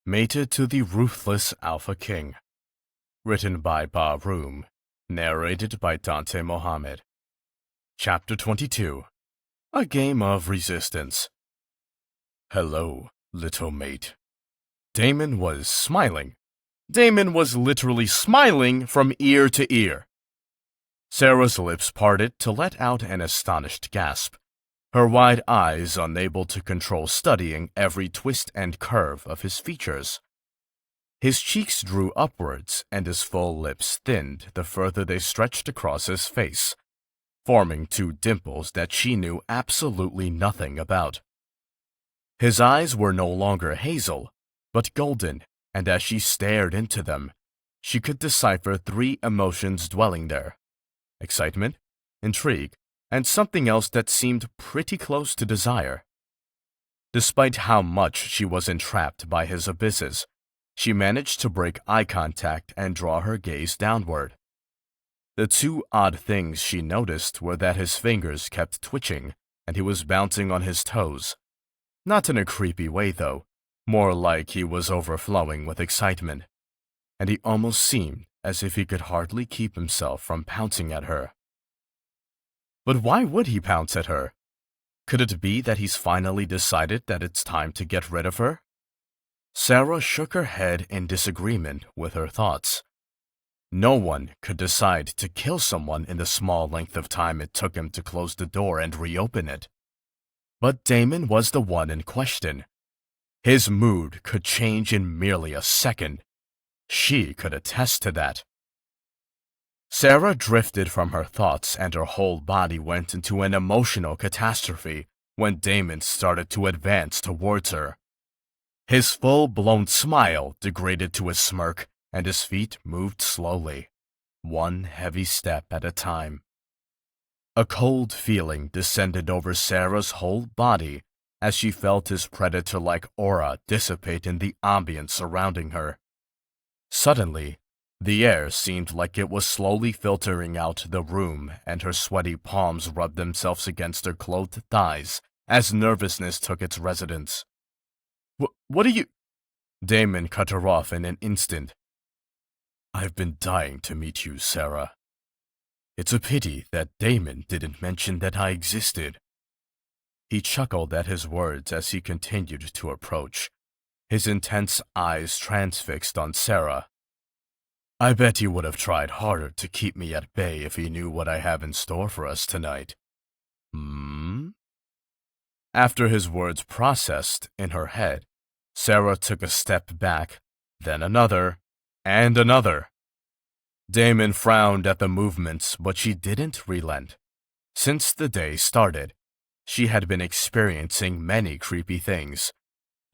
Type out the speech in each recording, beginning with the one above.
Mated to the Ruthless Alpha King. Written by Ba Room. Narrated by Dante Mohammed. Chapter 22. A Game of Resistance. Hello, little mate. Damon was smiling. Damon was literally smiling from ear to ear. Sarah's lips parted to let out an astonished gasp, her wide eyes unable to control studying every twist and curve of his features. His cheeks drew upwards and his full lips thinned the further they stretched across his face, forming two dimples that she knew absolutely nothing about. His eyes were no longer hazel, but golden, and as she stared into them, she could decipher three emotions dwelling there: excitement, intrigue, and something else that seemed pretty close to desire. Despite how much she was entrapped by his abysses, she managed to break eye contact and draw her gaze downward. The two odd things she noticed were that his fingers kept twitching and he was bouncing on his toes. Not in a creepy way, though, more like he was overflowing with excitement, and he almost seemed as if he could hardly keep himself from pouncing at her. But why would he pounce at her? Could it be that he's finally decided that it's time to get rid of her? Sarah shook her head in disagreement with her thoughts. No one could decide to kill someone in the small length of time it took him to close the door and reopen it. But Damon was the one in question. His mood could change in merely a second. She could attest to that. Sarah drifted from her thoughts and her whole body went into an emotional catastrophe when Damon started to advance towards her. His full-blown smile degraded to a smirk and his feet moved slowly, one heavy step at a time. A cold feeling descended over Sarah's whole body as she felt his predator-like aura dissipate in the ambience surrounding her. Suddenly, the air seemed like it was slowly filtering out the room and her sweaty palms rubbed themselves against her clothed thighs as nervousness took its residence. What are you— Damon cut her off in an instant. I've been dying to meet you, Sarah. It's a pity that Damon didn't mention that I existed. He chuckled at his words as he continued to approach, his intense eyes transfixed on Sarah. I bet he would have tried harder to keep me at bay if he knew what I have in store for us tonight. After his words processed in her head, Sarah took a step back, then another, and another. Damon frowned at the movements, but she didn't relent. Since the day started, she had been experiencing many creepy things.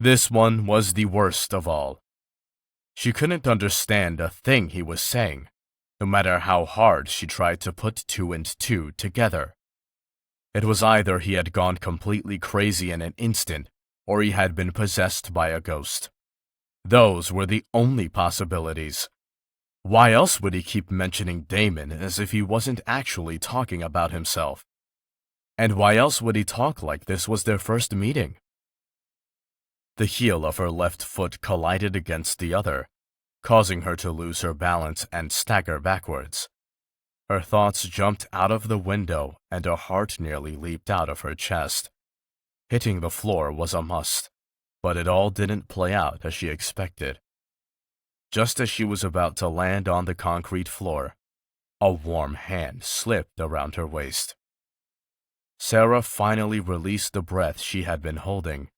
This one was the worst of all. She couldn't understand a thing he was saying, no matter how hard she tried to put two and two together. It was either he had gone completely crazy in an instant, or he had been possessed by a ghost. Those were the only possibilities. Why else would he keep mentioning Damon as if he wasn't actually talking about himself? And why else would he talk like this was their first meeting? The heel of her left foot collided against the other, causing her to lose her balance and stagger backwards. Her thoughts jumped out of the window and her heart nearly leaped out of her chest. Hitting the floor was a must, but it all didn't play out as she expected. Just as she was about to land on the concrete floor, a warm hand slipped around her waist. Sarah finally released the breath she had been holding,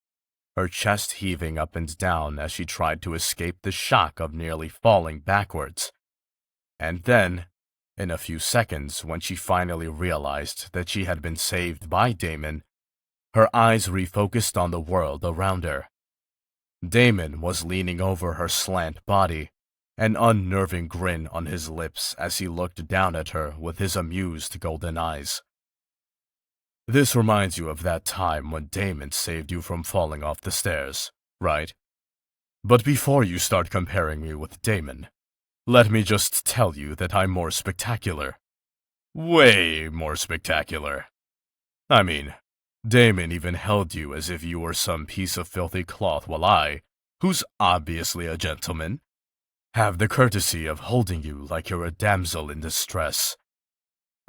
her chest heaving up and down as she tried to escape the shock of nearly falling backwards. And then, in a few seconds, when she finally realized that she had been saved by Damon, her eyes refocused on the world around her. Damon was leaning over her slant body, an unnerving grin on his lips as he looked down at her with his amused golden eyes. This reminds you of that time when Damon saved you from falling off the stairs, right? But before you start comparing me with Damon, let me just tell you that I'm more spectacular. Way more spectacular. I mean, Damon even held you as if you were some piece of filthy cloth while I, who's obviously a gentleman, have the courtesy of holding you like you're a damsel in distress.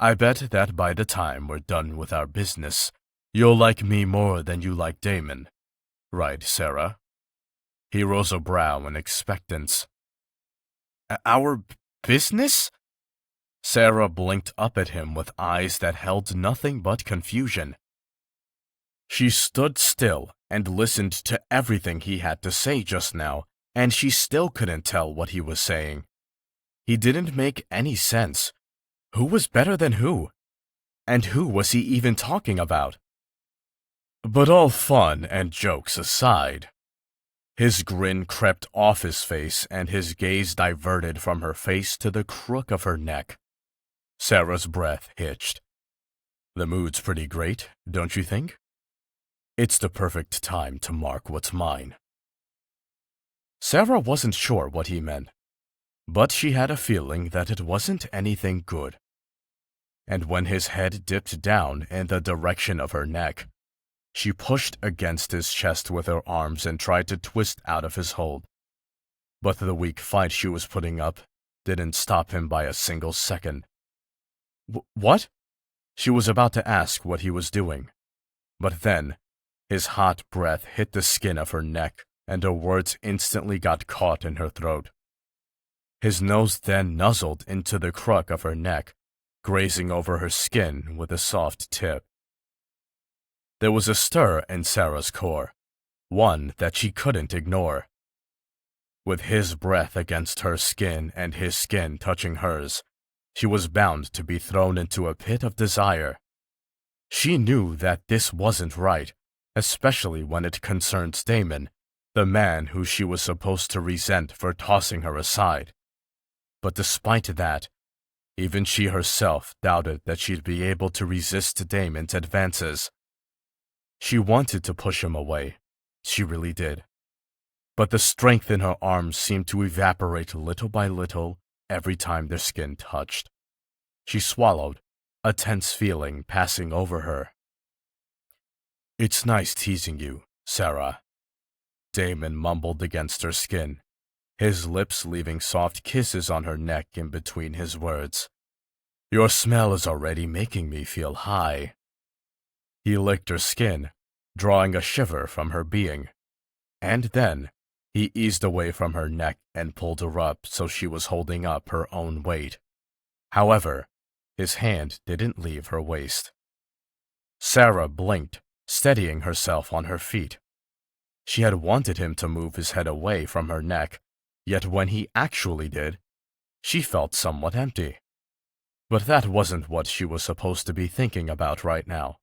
I bet that by the time we're done with our business, you'll like me more than you like Damon. Right, Sarah?" He rose a brow in expectance. "Our business?" Sarah blinked up at him with eyes that held nothing but confusion. She stood still and listened to everything he had to say just now, and she still couldn't tell what he was saying. He didn't make any sense. Who was better than who? And who was he even talking about? But all fun and jokes aside, his grin crept off his face and his gaze diverted from her face to the crook of her neck. Sarah's breath hitched. "The mood's pretty great, don't you think? It's the perfect time to mark what's mine." Sarah wasn't sure what he meant, but she had a feeling that it wasn't anything good. And when his head dipped down in the direction of her neck, she pushed against his chest with her arms and tried to twist out of his hold. But the weak fight she was putting up didn't stop him by a single second. What? She was about to ask what he was doing, but then his hot breath hit the skin of her neck and her words instantly got caught in her throat. His nose then nuzzled into the crook of her neck, grazing over her skin with a soft tip. There was a stir in Sarah's core, one that she couldn't ignore. With his breath against her skin and his skin touching hers, she was bound to be thrown into a pit of desire. She knew that this wasn't right, especially when it concerned Damon, the man who she was supposed to resent for tossing her aside. But despite that, even she herself doubted that she'd be able to resist Damon's advances. She wanted to push him away. She really did. But the strength in her arms seemed to evaporate little by little every time their skin touched. She swallowed, a tense feeling passing over her. "It's nice teasing you, Sarah," Damon mumbled against her skin, his lips leaving soft kisses on her neck in between his words. "Your smell is already making me feel high." He licked her skin, drawing a shiver from her being, and then he eased away from her neck and pulled her up so she was holding up her own weight. However, his hand didn't leave her waist. Sarah blinked, steadying herself on her feet. She had wanted him to move his head away from her neck, yet when he actually did, she felt somewhat empty. But that wasn't what she was supposed to be thinking about right now.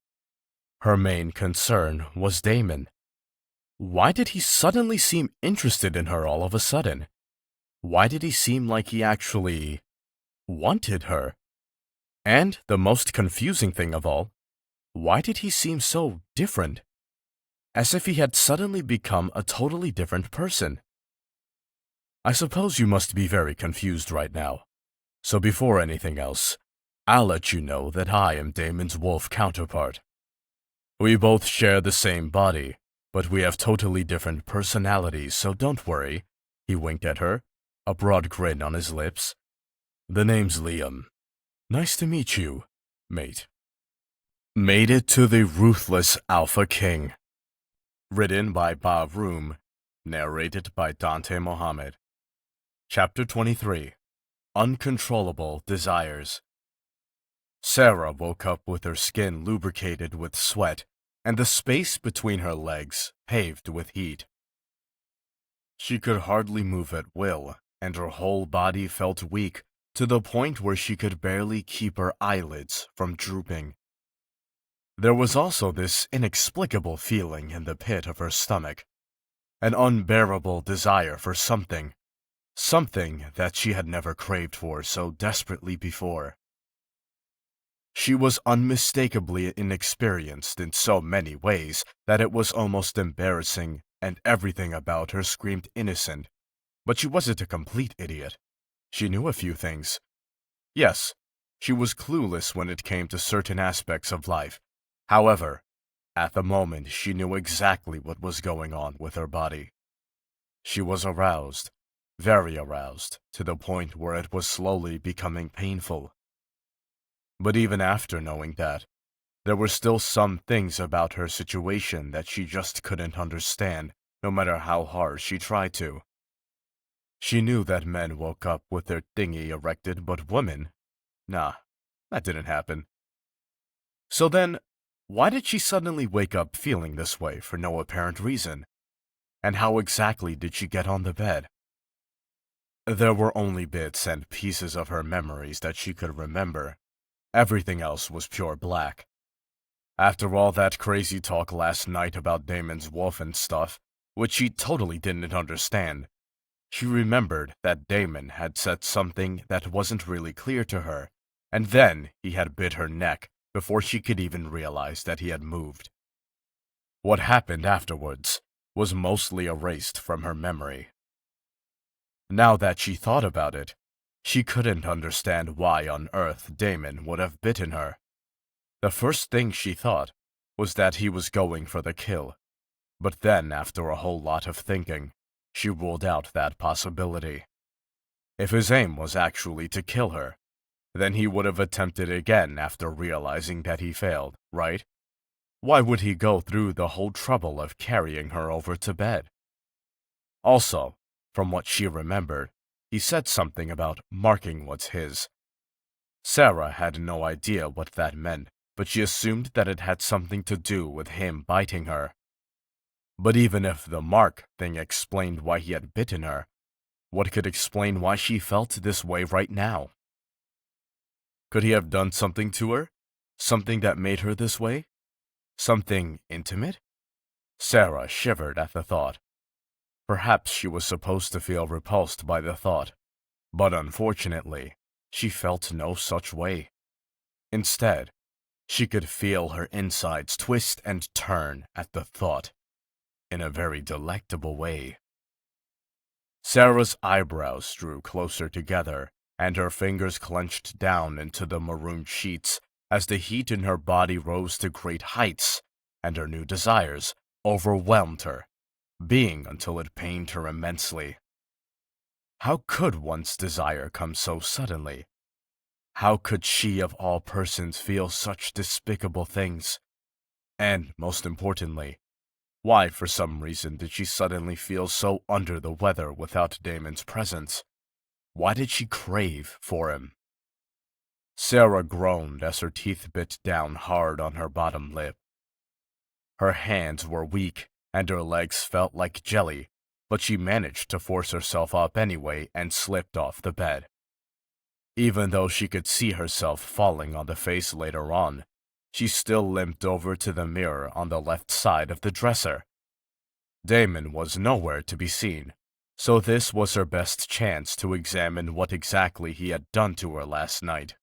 Her main concern was Damon. Why did he suddenly seem interested in her all of a sudden? Why did he seem like he actually wanted her? And the most confusing thing of all, why did he seem so different? As if he had suddenly become a totally different person. I suppose you must be very confused right now. So before anything else, I'll let you know that I am Damon's wolf counterpart. We both share the same body, but we have totally different personalities, so don't worry. He winked at her, a broad grin on his lips. The name's Liam. Nice to meet you, mate. Made it to the Ruthless Alpha King. Written by Bob Room, narrated by Dante Mohammed. Chapter 23. Uncontrollable Desires. Sarah woke up with her skin lubricated with sweat and the space between her legs paved with heat. She could hardly move at will, and her whole body felt weak to the point where she could barely keep her eyelids from drooping. There was also this inexplicable feeling in the pit of her stomach, an unbearable desire for something that she had never craved for so desperately before. She was unmistakably inexperienced in so many ways that it was almost embarrassing, and everything about her screamed innocent. But she wasn't a complete idiot. She knew a few things. Yes, she was clueless when it came to certain aspects of life. However, at the moment she knew exactly what was going on with her body. She was aroused, very aroused, to the point where it was slowly becoming painful. But even after knowing that, there were still some things about her situation that she just couldn't understand, no matter how hard she tried to. She knew that men woke up with their thingy erected, but women? Nah, that didn't happen. So then, why did she suddenly wake up feeling this way for no apparent reason? And how exactly did she get on the bed? There were only bits and pieces of her memories that she could remember. Everything else was pure black. After all that crazy talk last night about Damon's wolf and stuff, which she totally didn't understand, she remembered that Damon had said something that wasn't really clear to her, and then he had bit her neck before she could even realize that he had moved. What happened afterwards was mostly erased from her memory. Now that she thought about it, she couldn't understand why on earth Damon would have bitten her. The first thing she thought was that he was going for the kill, but then after a whole lot of thinking, she ruled out that possibility. If his aim was actually to kill her, then he would have attempted again after realizing that he failed, right? Why would he go through the whole trouble of carrying her over to bed? Also, from what she remembered, he said something about marking what's his. Sarah had no idea what that meant, but she assumed that it had something to do with him biting her. But even if the mark thing explained why he had bitten her, what could explain why she felt this way right now? Could he have done something to her? Something that made her this way? Something intimate? Sarah shivered at the thought. Perhaps she was supposed to feel repulsed by the thought, but unfortunately, she felt no such way. Instead, she could feel her insides twist and turn at the thought, in a very delectable way. Sarah's eyebrows drew closer together, and her fingers clenched down into the maroon sheets as the heat in her body rose to great heights, and her new desires overwhelmed her, being until it pained her immensely. How could one's desire come so suddenly? How could she of all persons feel such despicable things? And, most importantly, why for some reason did she suddenly feel so under the weather without Damon's presence? Why did she crave for him? Sarah groaned as her teeth bit down hard on her bottom lip. Her hands were weak, and her legs felt like jelly, but she managed to force herself up anyway and slipped off the bed. Even though she could see herself falling on the face later on, she still limped over to the mirror on the left side of the dresser. Damon was nowhere to be seen, so this was her best chance to examine what exactly he had done to her last night.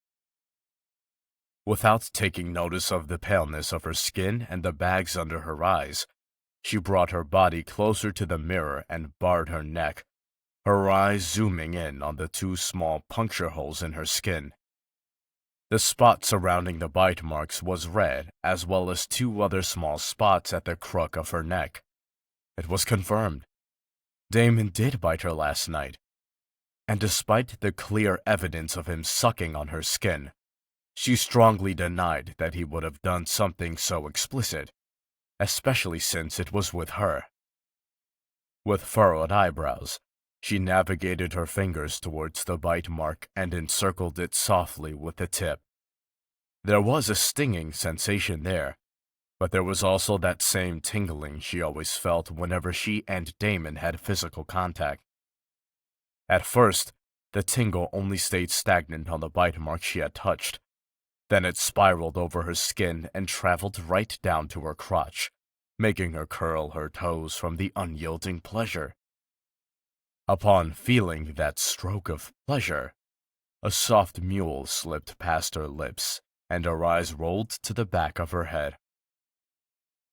Without taking notice of the paleness of her skin and the bags under her eyes, she brought her body closer to the mirror and bared her neck, her eyes zooming in on the two small puncture holes in her skin. The spot surrounding the bite marks was red, as well as two other small spots at the crook of her neck. It was confirmed. Damon did bite her last night. And despite the clear evidence of him sucking on her skin, she strongly denied that he would have done something so explicit, especially since it was with her. With furrowed eyebrows, she navigated her fingers towards the bite mark and encircled it softly with the tip. There was a stinging sensation there, but there was also that same tingling she always felt whenever she and Damon had physical contact. At first, the tingle only stayed stagnant on the bite mark she had touched. Then it spiraled over her skin and traveled right down to her crotch, making her curl her toes from the unyielding pleasure. Upon feeling that stroke of pleasure, a soft mule slipped past her lips, and her eyes rolled to the back of her head.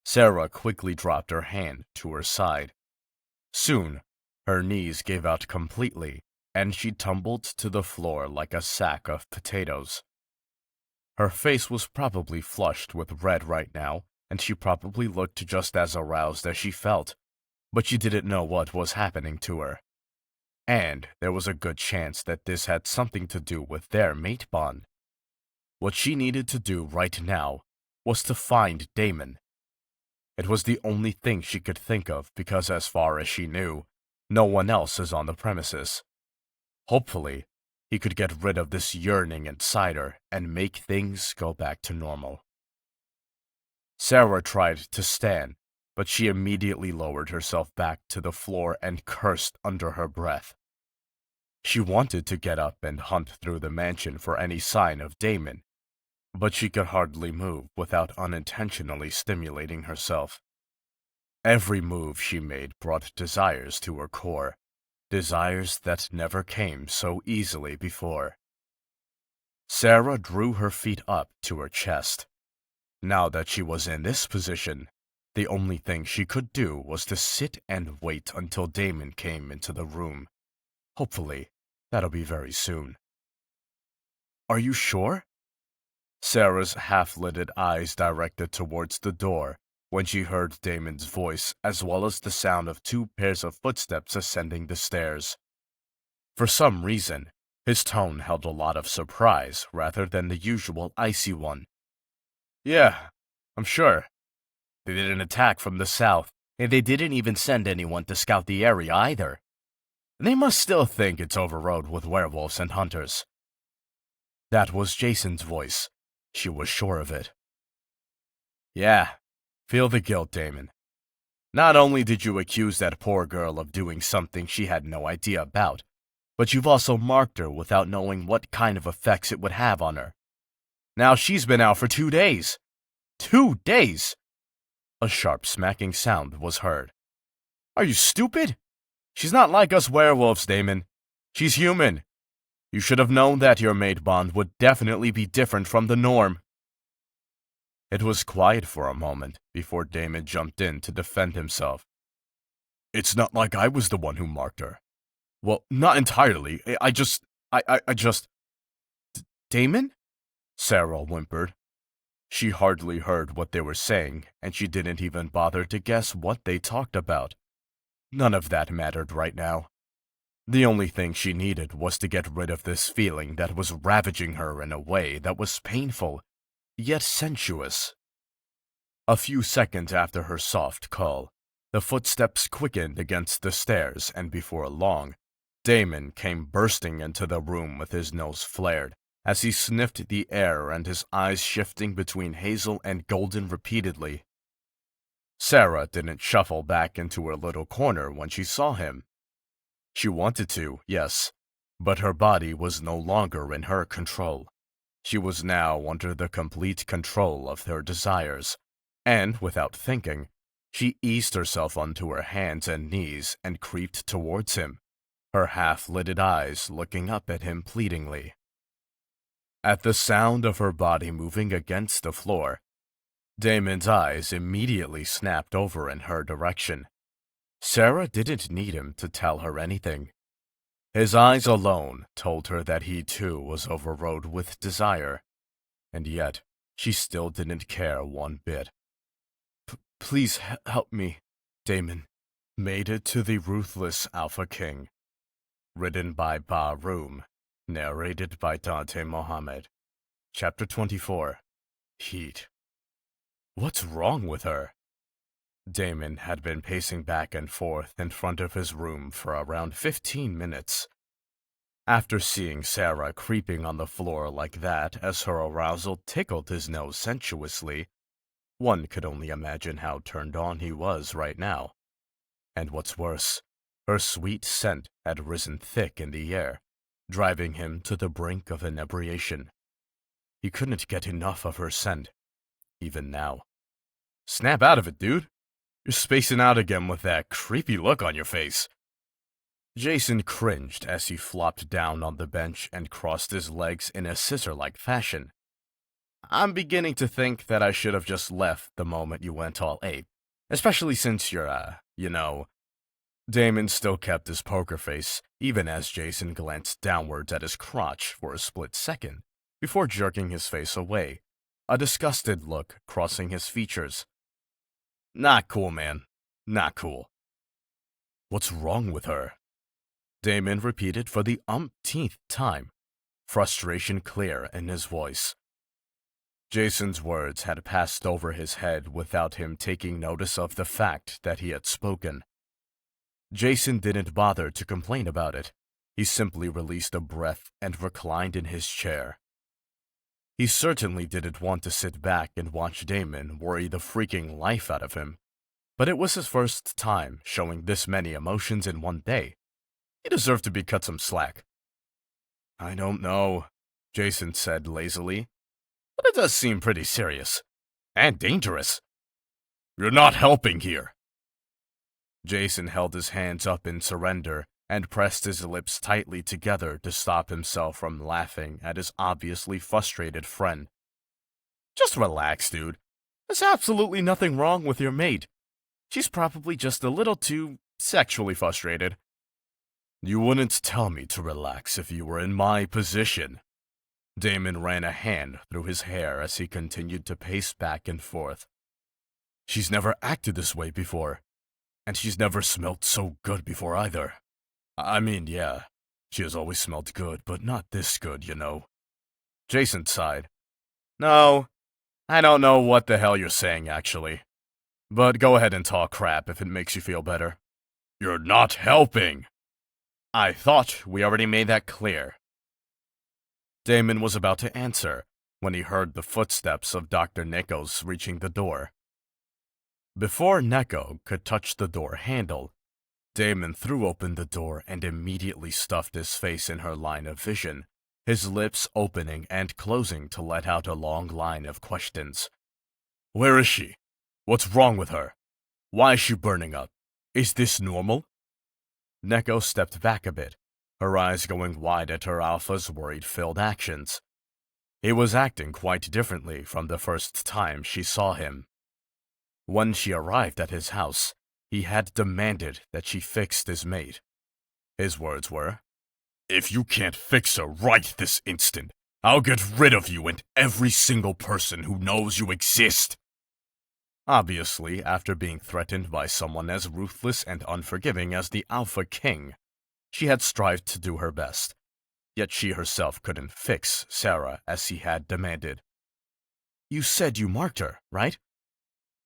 Sarah quickly dropped her hand to her side. Soon, her knees gave out completely, and she tumbled to the floor like a sack of potatoes. Her face was probably flushed with red right now, and she probably looked just as aroused as she felt. but she didn't know what was happening to her. And there was a good chance that this had something to do with their mate bond. What she needed to do right now was to find Damon. It was the only thing she could think of because as far as she knew, no one else is on the premises. Hopefully, he could get rid of this yearning inside her and make things go back to normal. Sarah tried to stand, but she immediately lowered herself back to the floor and cursed under her breath. She wanted to get up and hunt through the mansion for any sign of Damon, but she could hardly move without unintentionally stimulating herself. Every move she made brought desires to her core, desires that never came so easily before. Sarah drew her feet up to her chest. Now that she was in this position, the only thing she could do was to sit and wait until Damon came into the room. Hopefully, that'll be very soon. Are you sure? Sarah's half-lidded eyes directed towards the door when she heard Damon's voice as well as the sound of 2 pairs of footsteps ascending the stairs. For some reason, his tone held a lot of surprise rather than the usual icy one. Yeah, I'm sure. They didn't attack from the south, and they didn't even send anyone to scout the area either. They must still think it's overrun with werewolves and hunters. That was Jason's voice. She was sure of it. Yeah, feel the guilt, Damon. Not only did you accuse that poor girl of doing something she had no idea about, but you've also marked her without knowing what kind of effects it would have on her. Now she's been out for 2 days. 2 days! A sharp smacking sound was heard. Are you stupid? She's not like us werewolves, Damon. She's human. You should have known that your mate bond would definitely be different from the norm. It was quiet for a moment before Damon jumped in to defend himself. It's not like I was the one who marked her. Well, not entirely. I just... Damon? Sarah whimpered. She hardly heard what they were saying, and she didn't even bother to guess what they talked about. None of that mattered right now. The only thing she needed was to get rid of this feeling that was ravaging her in a way that was painful, yet sensuous. A few seconds after her soft call, the footsteps quickened against the stairs, and before long, Damon came bursting into the room with his nose flared, as he sniffed the air and his eyes shifting between hazel and golden repeatedly. Sarah didn't shuffle back into her little corner when she saw him. She wanted to, yes, but her body was no longer in her control. She was now under the complete control of her desires, and without thinking, she eased herself onto her hands and knees and creeped towards him, her half-lidded eyes looking up at him pleadingly. At the sound of her body moving against the floor, Damon's eyes immediately snapped over in her direction. Sarah didn't need him to tell her anything. His eyes alone told her that he too was overrode with desire, and yet she still didn't care one bit. Please help me, Damon. Made it to the Ruthless Alpha King. Written by Ba Room. Narrated by Dante Mohammed. Chapter 24. Heat. What's wrong with her? Damon had been pacing back and forth in front of his room for around 15 minutes. After seeing Sarah creeping on the floor like that as her arousal tickled his nose sensuously, one could only imagine how turned on he was right now. And what's worse, her sweet scent had risen thick in the air, driving him to the brink of inebriation. He couldn't get enough of her scent, even now. Snap out of it, dude. You're spacing out again with that creepy look on your face. Jason cringed as he flopped down on the bench and crossed his legs in a scissor-like fashion. I'm beginning to think that I should have just left the moment you went all ape, especially since you're, Damon still kept his poker face, even as Jason glanced downwards at his crotch for a split second, before jerking his face away, a disgusted look crossing his features. Not cool, man. Not cool. What's wrong with her? Damon repeated for the umpteenth time, frustration clear in his voice. Jason's words had passed over his head without him taking notice of the fact that he had spoken. Jason didn't bother to complain about it. He simply released a breath and reclined in his chair. He certainly didn't want to sit back and watch Damon worry the freaking life out of him, but it was his first time showing this many emotions in one day. He deserved to be cut some slack. I don't know, Jason said lazily, but it does seem pretty serious. And dangerous. You're not helping here. Jason held his hands up in surrender and pressed his lips tightly together to stop himself from laughing at his obviously frustrated friend. Just relax, dude. There's absolutely nothing wrong with your mate. She's probably just a little too sexually frustrated. You wouldn't tell me to relax if you were in my position. Damon ran a hand through his hair as he continued to pace back and forth. She's never acted this way before, and she's never smelled so good before either. I mean, yeah, she has always smelled good, but not this good, you know. Jason sighed. No, I don't know what the hell you're saying, actually. But go ahead and talk crap if it makes you feel better. You're not helping! I thought we already made that clear. Damon was about to answer when he heard the footsteps of Dr. Nekos reaching the door. Before Neko could touch the door handle, Damon threw open the door and immediately stuffed his face in her line of vision, his lips opening and closing to let out a long line of questions. Where is she? What's wrong with her? Why is she burning up? Is this normal? Neko stepped back a bit, her eyes going wide at her alpha's worried-filled actions. He was acting quite differently from the first time she saw him. When she arrived at his house, he had demanded that she fix his mate. His words were, If you can't fix her right this instant, I'll get rid of you and every single person who knows you exist. Obviously, after being threatened by someone as ruthless and unforgiving as the Alpha King, she had strived to do her best, yet she herself couldn't fix Sarah as he had demanded. You said you marked her, right?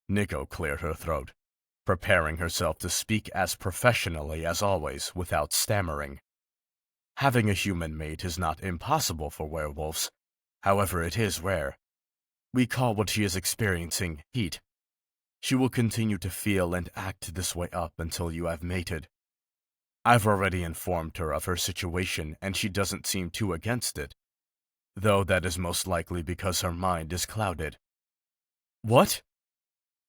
Nico cleared her throat, preparing herself to speak as professionally as always without stammering. Having a human mate is not impossible for werewolves. However, it is rare. We call what she is experiencing heat. She will continue to feel and act this way up until you have mated. I've already informed her of her situation and she doesn't seem too against it, though that is most likely because her mind is clouded. What?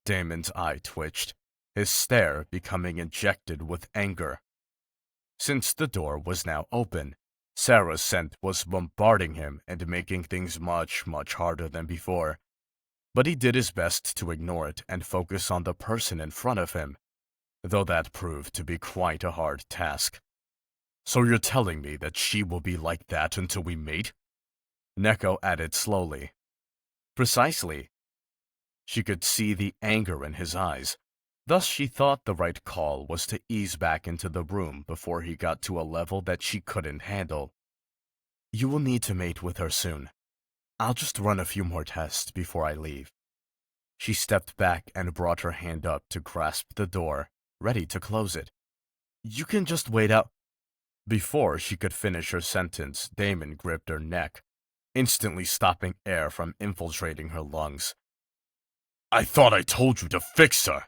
Damon's eye twitched, his stare becoming injected with anger. Since the door was now open, Sarah's scent was bombarding him and making things much, much harder than before. But he did his best to ignore it and focus on the person in front of him, though that proved to be quite a hard task. So you're telling me that she will be like that until we mate? Neko added slowly. Precisely. She could see the anger in his eyes. Thus she thought the right call was to ease back into the room before he got to a level that she couldn't handle. You will need to mate with her soon. I'll just run a few more tests before I leave. She stepped back and brought her hand up to grasp the door, ready to close it. You can just wait out. Before she could finish her sentence, Damon gripped her neck, instantly stopping air from infiltrating her lungs. I thought I told you to fix her.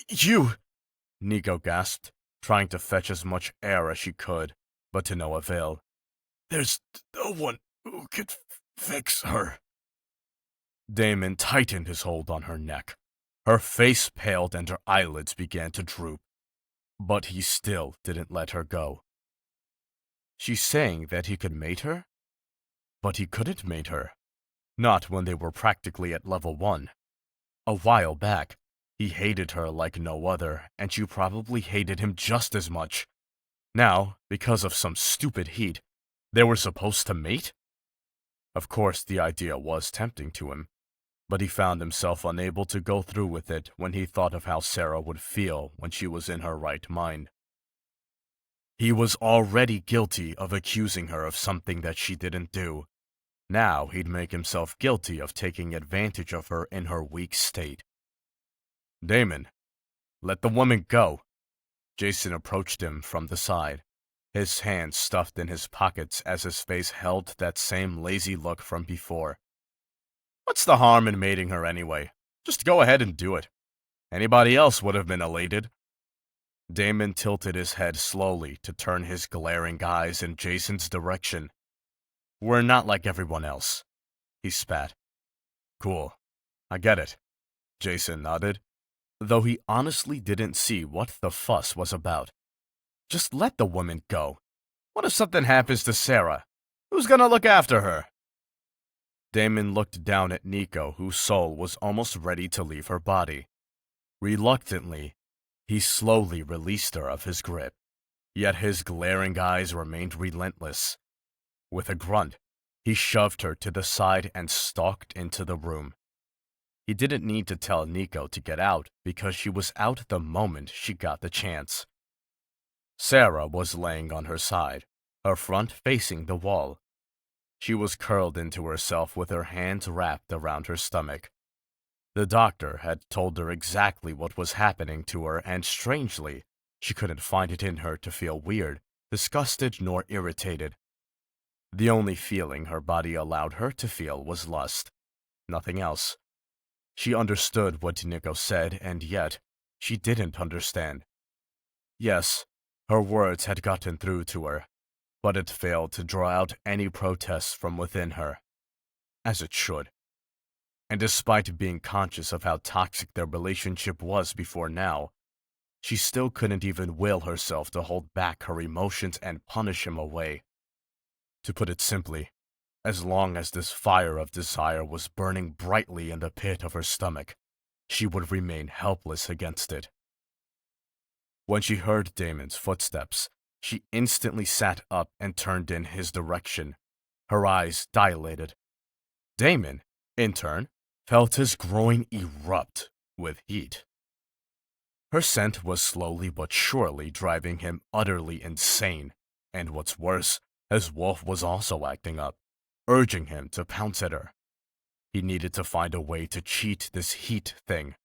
You, Nico gasped, trying to fetch as much air as she could, but to no avail. There's no one who could fix her. Damon tightened his hold on her neck. Her face paled and her eyelids began to droop, but he still didn't let her go. She's saying that he could mate her? But he couldn't mate her. Not when they were practically at level 1. A while back, he hated her like no other, and she probably hated him just as much. Now, because of some stupid heat, they were supposed to mate? Of course, the idea was tempting to him, but he found himself unable to go through with it when he thought of how Sarah would feel when she was in her right mind. He was already guilty of accusing her of something that she didn't do. Now he'd make himself guilty of taking advantage of her in her weak state. "Damon, let the woman go." Jason approached him from the side, his hands stuffed in his pockets as his face held that same lazy look from before. "What's the harm in mating her anyway? Just go ahead and do it. Anybody else would have been elated." Damon tilted his head slowly to turn his glaring eyes in Jason's direction. "We're not like everyone else," he spat. "Cool. I get it." Jason nodded, though he honestly didn't see what the fuss was about. Just let the woman go. What if something happens to Sarah? Who's gonna look after her? Damon looked down at Nico, whose soul was almost ready to leave her body. Reluctantly, he slowly released her of his grip, yet his glaring eyes remained relentless. With a grunt, he shoved her to the side and stalked into the room. He didn't need to tell Nico to get out because she was out the moment she got the chance. Sarah was laying on her side, her front facing the wall. She was curled into herself with her hands wrapped around her stomach. The doctor had told her exactly what was happening to her, and strangely, she couldn't find it in her to feel weird, disgusted, nor irritated. The only feeling her body allowed her to feel was lust. Nothing else. She understood what Nico said, and yet, she didn't understand. Yes, her words had gotten through to her, but it failed to draw out any protests from within her. As it should. And despite being conscious of how toxic their relationship was before now, she still couldn't even will herself to hold back her emotions and punish him away. To put it simply, as long as this fire of desire was burning brightly in the pit of her stomach, she would remain helpless against it. When she heard Damon's footsteps, she instantly sat up and turned in his direction, her eyes dilated. Damon, in turn, felt his groin erupt with heat. Her scent was slowly but surely driving him utterly insane, and what's worse, his wolf was also acting up, urging him to pounce at her. He needed to find a way to cheat this heat thing.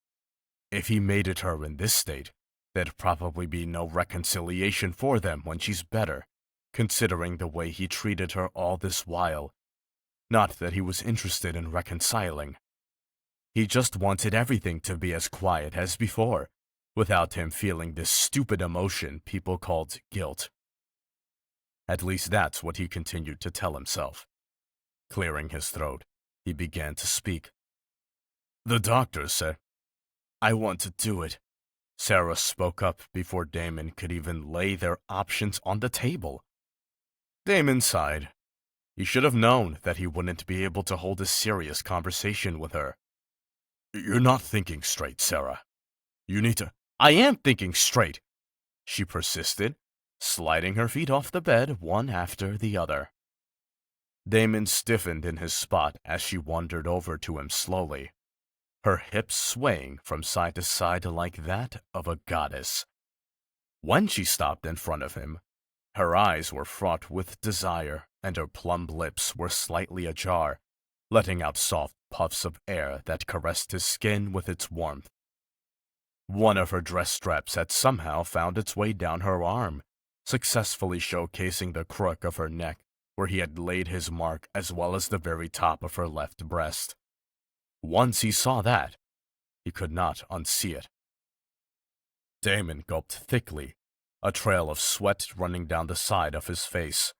If he mated her in this state, there'd probably be no reconciliation for them when she's better, considering the way he treated her all this while. Not that he was interested in reconciling. He just wanted everything to be as quiet as before, without him feeling this stupid emotion people called guilt. At least that's what he continued to tell himself. Clearing his throat, he began to speak. "The doctor said I want to do it." Sarah spoke up before Damon could even lay their options on the table. Damon sighed. He should have known that he wouldn't be able to hold a serious conversation with her. "You're not thinking straight, Sarah. You need to—" "I am thinking straight," she persisted, sliding her feet off the bed one after the other. Damon stiffened in his spot as she wandered over to him slowly, her hips swaying from side to side like that of a goddess. When she stopped in front of him, her eyes were fraught with desire, and her plump lips were slightly ajar, letting out soft puffs of air that caressed his skin with its warmth. One of her dress straps had somehow found its way down her arm, successfully showcasing the crook of her neck, where he had laid his mark, as well as the very top of her left breast. Once he saw that, he could not unsee it. Damon gulped thickly, a trail of sweat running down the side of his face.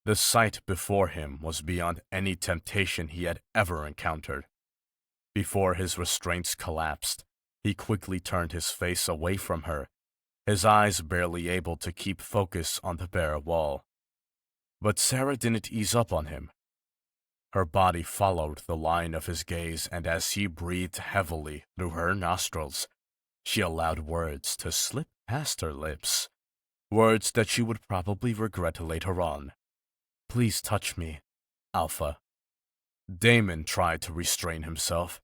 The sight before him was beyond any temptation he had ever encountered. Before his restraints collapsed, he quickly turned his face away from her, his eyes barely able to keep focus on the bare wall. But Sarah didn't ease up on him. Her body followed the line of his gaze, and as he breathed heavily through her nostrils, she allowed words to slip past her lips, words that she would probably regret later on. "Please touch me, Alpha." Damon tried to restrain himself,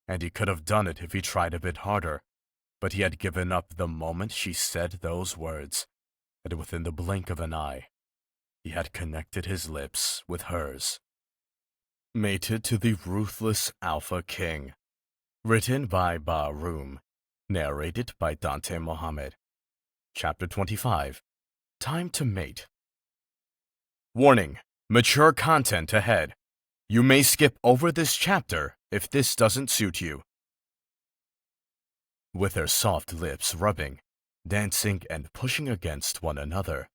and he could have done it if he tried a bit harder, but he had given up the moment she said those words, and within the blink of an eye, he had connected his lips with hers. Mated to the Ruthless Alpha King. Written by Room. Narrated by Dante Mohammed. Chapter 25. Time to Mate. Warning: mature content ahead. You may skip over this chapter if this doesn't suit you. With their soft lips rubbing, dancing, and pushing against one another,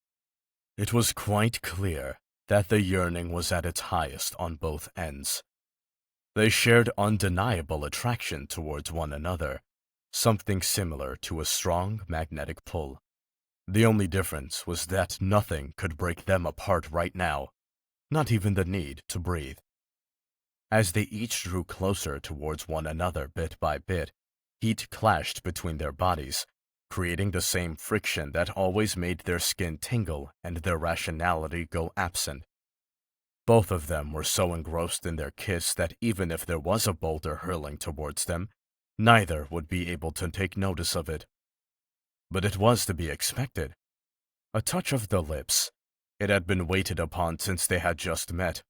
it was quite clear that the yearning was at its highest on both ends. They shared undeniable attraction towards one another, something similar to a strong magnetic pull. The only difference was that nothing could break them apart right now, not even the need to breathe. As they each drew closer towards one another bit by bit, heat clashed between their bodies, creating the same friction that always made their skin tingle and their rationality go absent. Both of them were so engrossed in their kiss that even if there was a boulder hurling towards them, neither would be able to take notice of it. But it was to be expected. A touch of the lips. It had been waited upon since they had just met.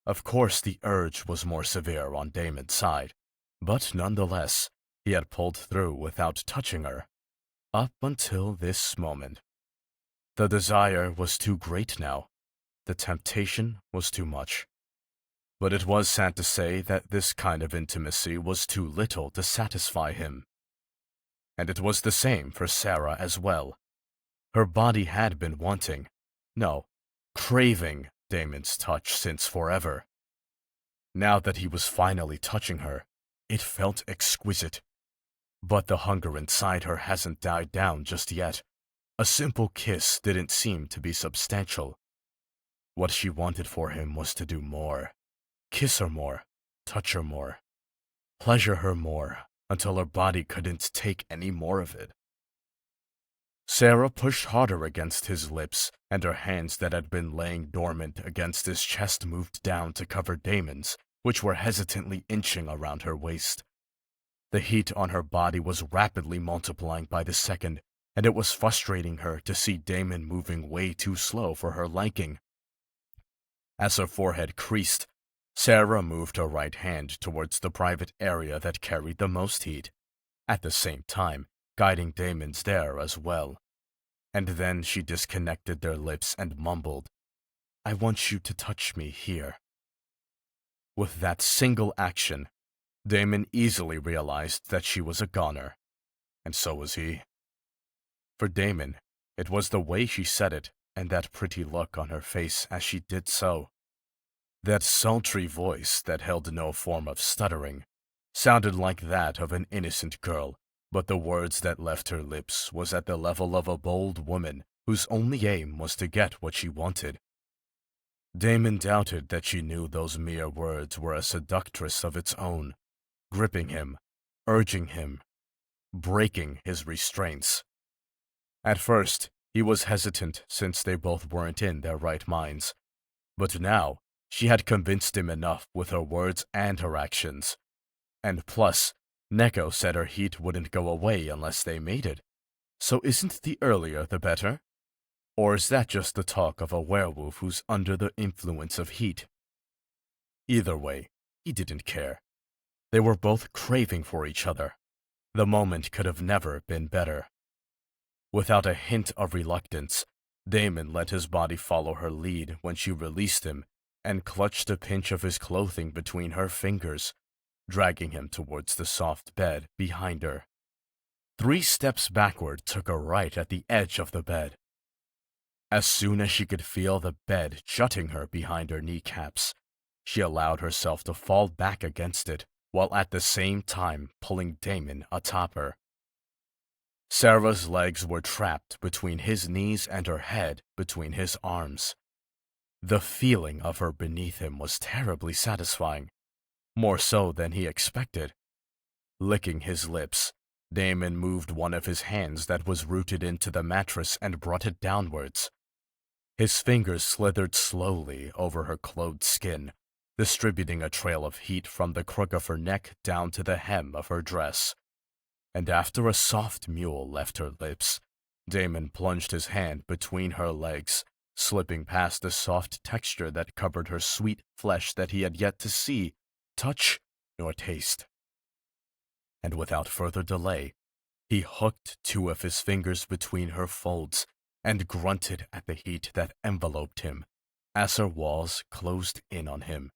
Of course, the urge was more severe on Damon's side, but nonetheless, he had pulled through without touching her. Up until this moment. The desire was too great now. The temptation was too much. But it was sad to say that this kind of intimacy was too little to satisfy him. And it was the same for Sarah as well. Her body had been wanting, no, craving Damon's touch since forever. Now that he was finally touching her, it felt exquisite. But the hunger inside her hasn't died down just yet. A simple kiss didn't seem to be substantial. What she wanted for him was to do more. Kiss her more, touch her more, pleasure her more, until her body couldn't take any more of it. Sarah pushed harder against his lips, and her hands that had been laying dormant against his chest moved down to cover Damon's, which were hesitantly inching around her waist. The heat on her body was rapidly multiplying by the second, and it was frustrating her to see Damon moving way too slow for her liking. As her forehead creased, Sarah moved her right hand towards the private area that carried the most heat, at the same time guiding Damon's there as well. And then she disconnected their lips and mumbled, "I want you to touch me here." With that single action, Damon easily realized that she was a goner, and so was he. For Damon, it was the way she said it and that pretty look on her face as she did so. That sultry voice that held no form of stuttering sounded like that of an innocent girl, but the words that left her lips was at the level of a bold woman whose only aim was to get what she wanted. Damon doubted that she knew those mere words were a seductress of its own, gripping him, urging him, breaking his restraints. At first, he was hesitant since they both weren't in their right minds, but now she had convinced him enough with her words and her actions. And plus, Neko said her heat wouldn't go away unless they mated. So isn't the earlier the better? Or is that just the talk of a werewolf who's under the influence of heat? Either way, he didn't care. They were both craving for each other. The moment could have never been better. Without a hint of reluctance, Damon let his body follow her lead when she released him and clutched a pinch of his clothing between her fingers, dragging him towards the soft bed behind her. 3 steps backward took her right at the edge of the bed. As soon as she could feel the bed jutting her behind her kneecaps, she allowed herself to fall back against it, while at the same time pulling Damon atop her. Sarah's legs were trapped between his knees and her head between his arms. The feeling of her beneath him was terribly satisfying, more so than he expected. Licking his lips, Damon moved one of his hands that was rooted into the mattress and brought it downwards. His fingers slithered slowly over her clothed skin, distributing a trail of heat from the crook of her neck down to the hem of her dress. And after a soft mule left her lips, Damon plunged his hand between her legs, slipping past the soft texture that covered her sweet flesh that he had yet to see, touch, nor taste. And without further delay, he hooked 2 of his fingers between her folds and grunted at the heat that enveloped him as her walls closed in on him.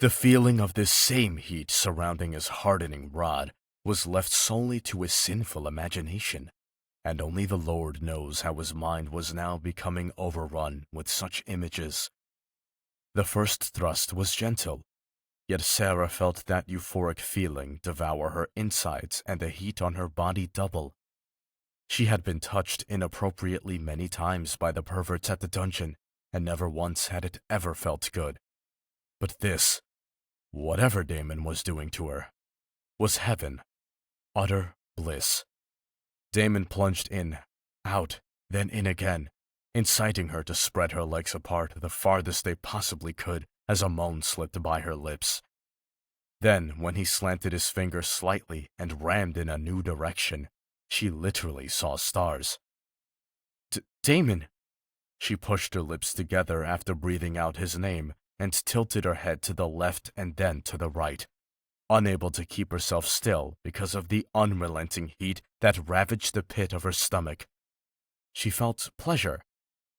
The feeling of this same heat surrounding his hardening rod was left solely to his sinful imagination, and only the Lord knows how his mind was now becoming overrun with such images. The first thrust was gentle, yet Sarah felt that euphoric feeling devour her insides and the heat on her body double. She had been touched inappropriately many times by the perverts at the dungeon, and never once had it ever felt good. But this, whatever Damon was doing to her, was heaven, utter bliss. Damon plunged in, out, then in again, inciting her to spread her legs apart the farthest they possibly could as a moan slipped by her lips. Then, when he slanted his finger slightly and rammed in a new direction, she literally saw stars. Damon! She pushed her lips together after breathing out his name and tilted her head to the left and then to the right, unable to keep herself still because of the unrelenting heat that ravaged the pit of her stomach. She felt pleasure,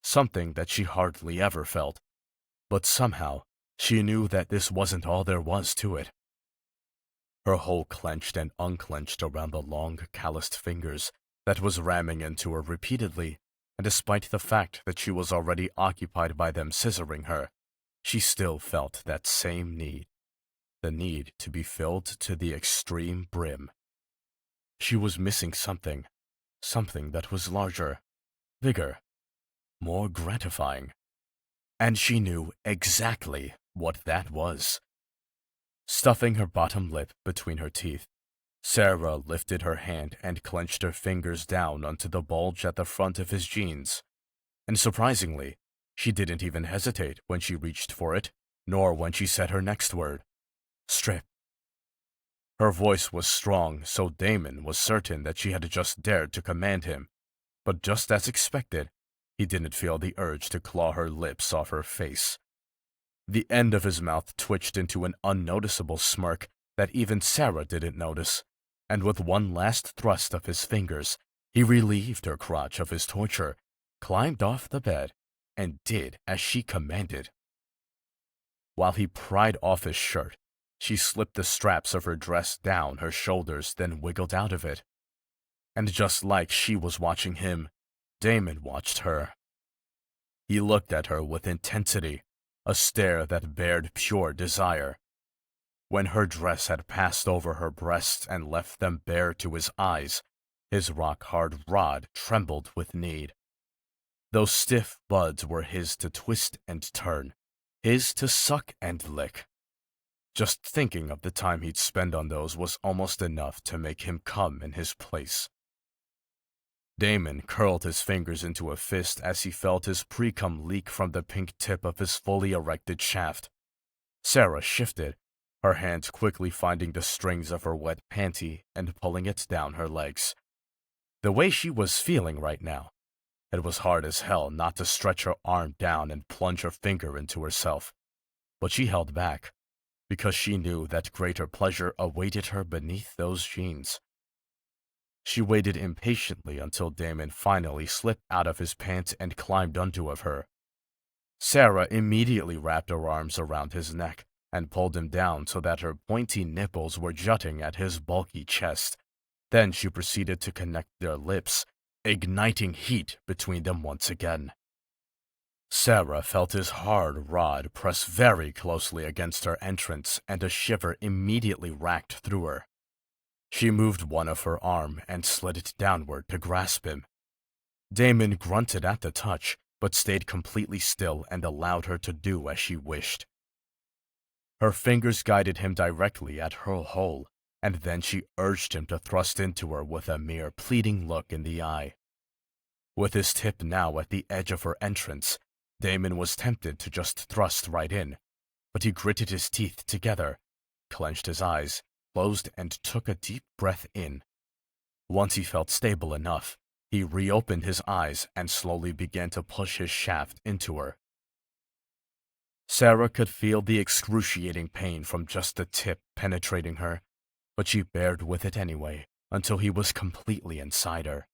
something that she hardly ever felt, but somehow she knew that this wasn't all there was to it. Her whole clenched and unclenched around the long, calloused fingers that was ramming into her repeatedly, and despite the fact that she was already occupied by them scissoring her, she still felt that same need, the need to be filled to the extreme brim. She was missing something, something that was larger, bigger, more gratifying, and she knew exactly what that was. Stuffing her bottom lip between her teeth, Sarah lifted her hand and clenched her fingers down onto the bulge at the front of his jeans. And surprisingly, she didn't even hesitate when she reached for it, nor when she said her next word, "Strip." Her voice was strong, so Damon was certain that she had just dared to command him, but just as expected, he didn't feel the urge to claw her lips off her face. The end of his mouth twitched into an unnoticeable smirk that even Sarah didn't notice, and with one last thrust of his fingers, he relieved her crotch of his torture, climbed off the bed, and did as she commanded. While he pried off his shirt, she slipped the straps of her dress down her shoulders, then wiggled out of it. And just like she was watching him, Damon watched her. He looked at her with intensity, a stare that bared pure desire. When her dress had passed over her breasts and left them bare to his eyes, his rock-hard rod trembled with need. Those stiff buds were his to twist and turn, his to suck and lick. Just thinking of the time he'd spend on those was almost enough to make him come in his place. Damon curled his fingers into a fist as he felt his pre-cum leak from the pink tip of his fully erected shaft. Sarah shifted, her hand quickly finding the strings of her wet panty and pulling it down her legs. The way she was feeling right now, it was hard as hell not to stretch her arm down and plunge her finger into herself. But she held back, because she knew that greater pleasure awaited her beneath those jeans. She waited impatiently until Damon finally slipped out of his pants and climbed onto of her. Sarah immediately wrapped her arms around his neck and pulled him down so that her pointy nipples were jutting at his bulky chest. Then she proceeded to connect their lips, igniting heat between them once again. Sarah felt his hard rod press very closely against her entrance, and a shiver immediately racked through her. She moved one of her arm and slid it downward to grasp him. Damon grunted at the touch, but stayed completely still and allowed her to do as she wished. Her fingers guided him directly at her hole, and then she urged him to thrust into her with a mere pleading look in the eye. With his tip now at the edge of her entrance, Damon was tempted to just thrust right in, but he gritted his teeth together, clenched his eyes, closed, and took a deep breath in. Once he felt stable enough, he reopened his eyes and slowly began to push his shaft into her. Sarah could feel the excruciating pain from just the tip penetrating her, but she bared with it anyway until he was completely inside her.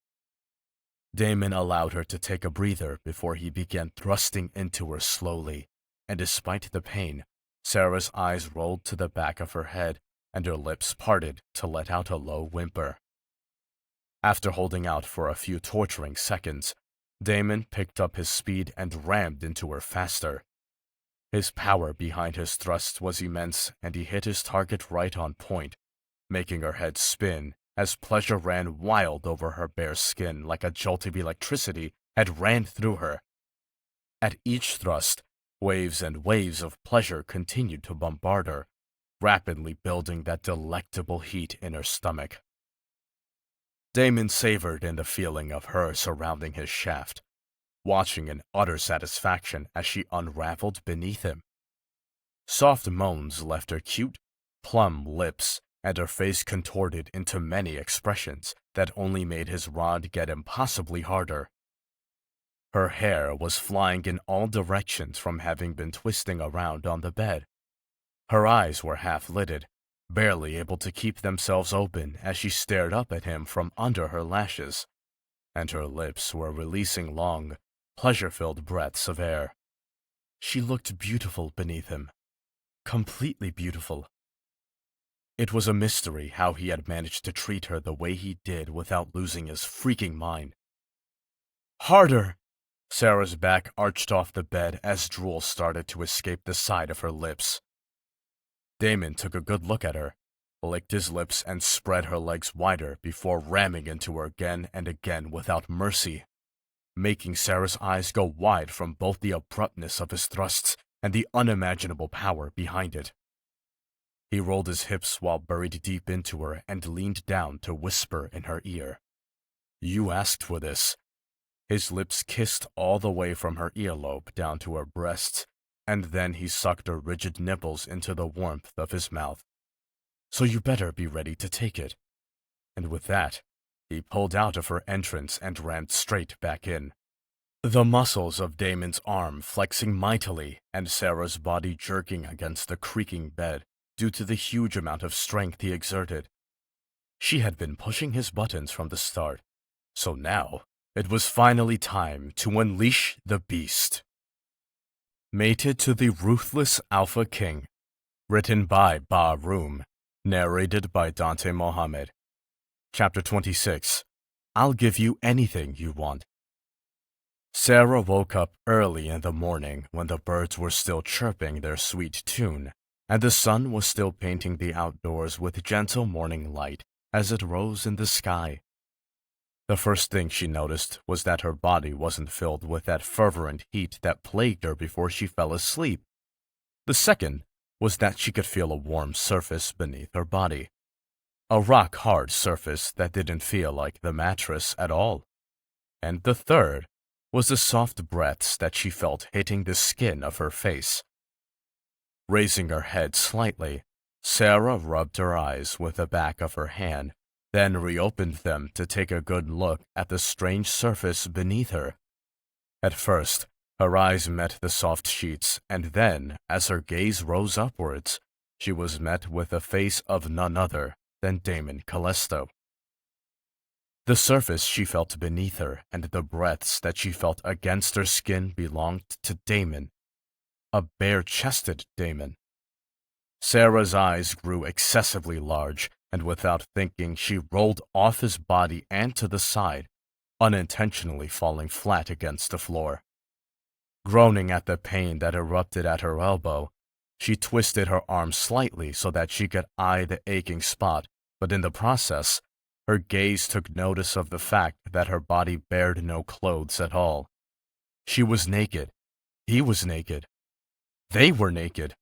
Damon allowed her to take a breather before he began thrusting into her slowly, and despite the pain, Sarah's eyes rolled to the back of her head and her lips parted to let out a low whimper. After holding out for a few torturing seconds, Damon picked up his speed and rammed into her faster. His power behind his thrust was immense, and he hit his target right on point, making her head spin as pleasure ran wild over her bare skin like a jolt of electricity had ran through her. At each thrust, waves and waves of pleasure continued to bombard her, rapidly building that delectable heat in her stomach. Damon savored in the feeling of her surrounding his shaft, watching in utter satisfaction as she unraveled beneath him. Soft moans left her cute, plump lips, and her face contorted into many expressions that only made his rod get impossibly harder. Her hair was flying in all directions from having been twisting around on the bed. Her eyes were half-lidded, barely able to keep themselves open as she stared up at him from under her lashes, and her lips were releasing long, pleasure-filled breaths of air. She looked beautiful beneath him, completely beautiful. It was a mystery how he had managed to treat her the way he did without losing his freaking mind. "Harder!" Sarah's back arched off the bed as drool started to escape the side of her lips. Damon took a good look at her, licked his lips, and spread her legs wider before ramming into her again and again without mercy, making Sarah's eyes go wide from both the abruptness of his thrusts and the unimaginable power behind it. He rolled his hips while buried deep into her and leaned down to whisper in her ear. "You asked for this." His lips kissed all the way from her earlobe down to her breasts, and then he sucked her rigid nipples into the warmth of his mouth. "So you better be ready to take it." And with that, he pulled out of her entrance and ran straight back in. The muscles of Damon's arm flexing mightily and Sarah's body jerking against the creaking bed due to the huge amount of strength he exerted. She had been pushing his buttons from the start, so now it was finally time to unleash the beast. Mated to the Ruthless Alpha King. Written by Ba Room. Narrated by Dante Mohammed. Chapter 26. I'll give you anything you want. Sarah woke up early in the morning when the birds were still chirping their sweet tune, and the sun was still painting the outdoors with gentle morning light as it rose in the sky. The first thing she noticed was that her body wasn't filled with that fervent heat that plagued her before she fell asleep. The second was that she could feel a warm surface beneath her body. A rock-hard surface that didn't feel like the mattress at all. And the third was the soft breaths that she felt hitting the skin of her face. Raising her head slightly, Sarah rubbed her eyes with the back of her hand, then reopened them to take a good look at the strange surface beneath her. At first, her eyes met the soft sheets, and then, as her gaze rose upwards, she was met with the face of none other than Damon Callisto. The surface she felt beneath her and the breaths that she felt against her skin belonged to Damon, a bare-chested Damon. Sarah's eyes grew excessively large, and without thinking she rolled off his body and to the side, unintentionally falling flat against the floor. Groaning at the pain that erupted at her elbow, she twisted her arm slightly so that she could eye the aching spot, but in the process, her gaze took notice of the fact that her body bared no clothes at all. She was naked. He was naked. They were naked.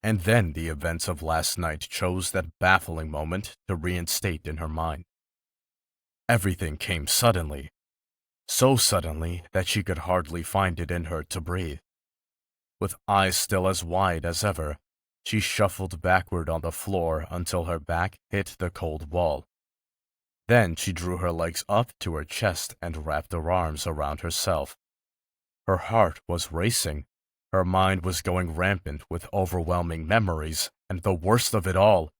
And then the events of last night chose that baffling moment to reinstate in her mind. Everything came suddenly, so suddenly that she could hardly find it in her to breathe. With eyes still as wide as ever, she shuffled backward on the floor until her back hit the cold wall. Then she drew her legs up to her chest and wrapped her arms around herself. Her heart was racing. Her mind was going rampant with overwhelming memories, and the worst of it all,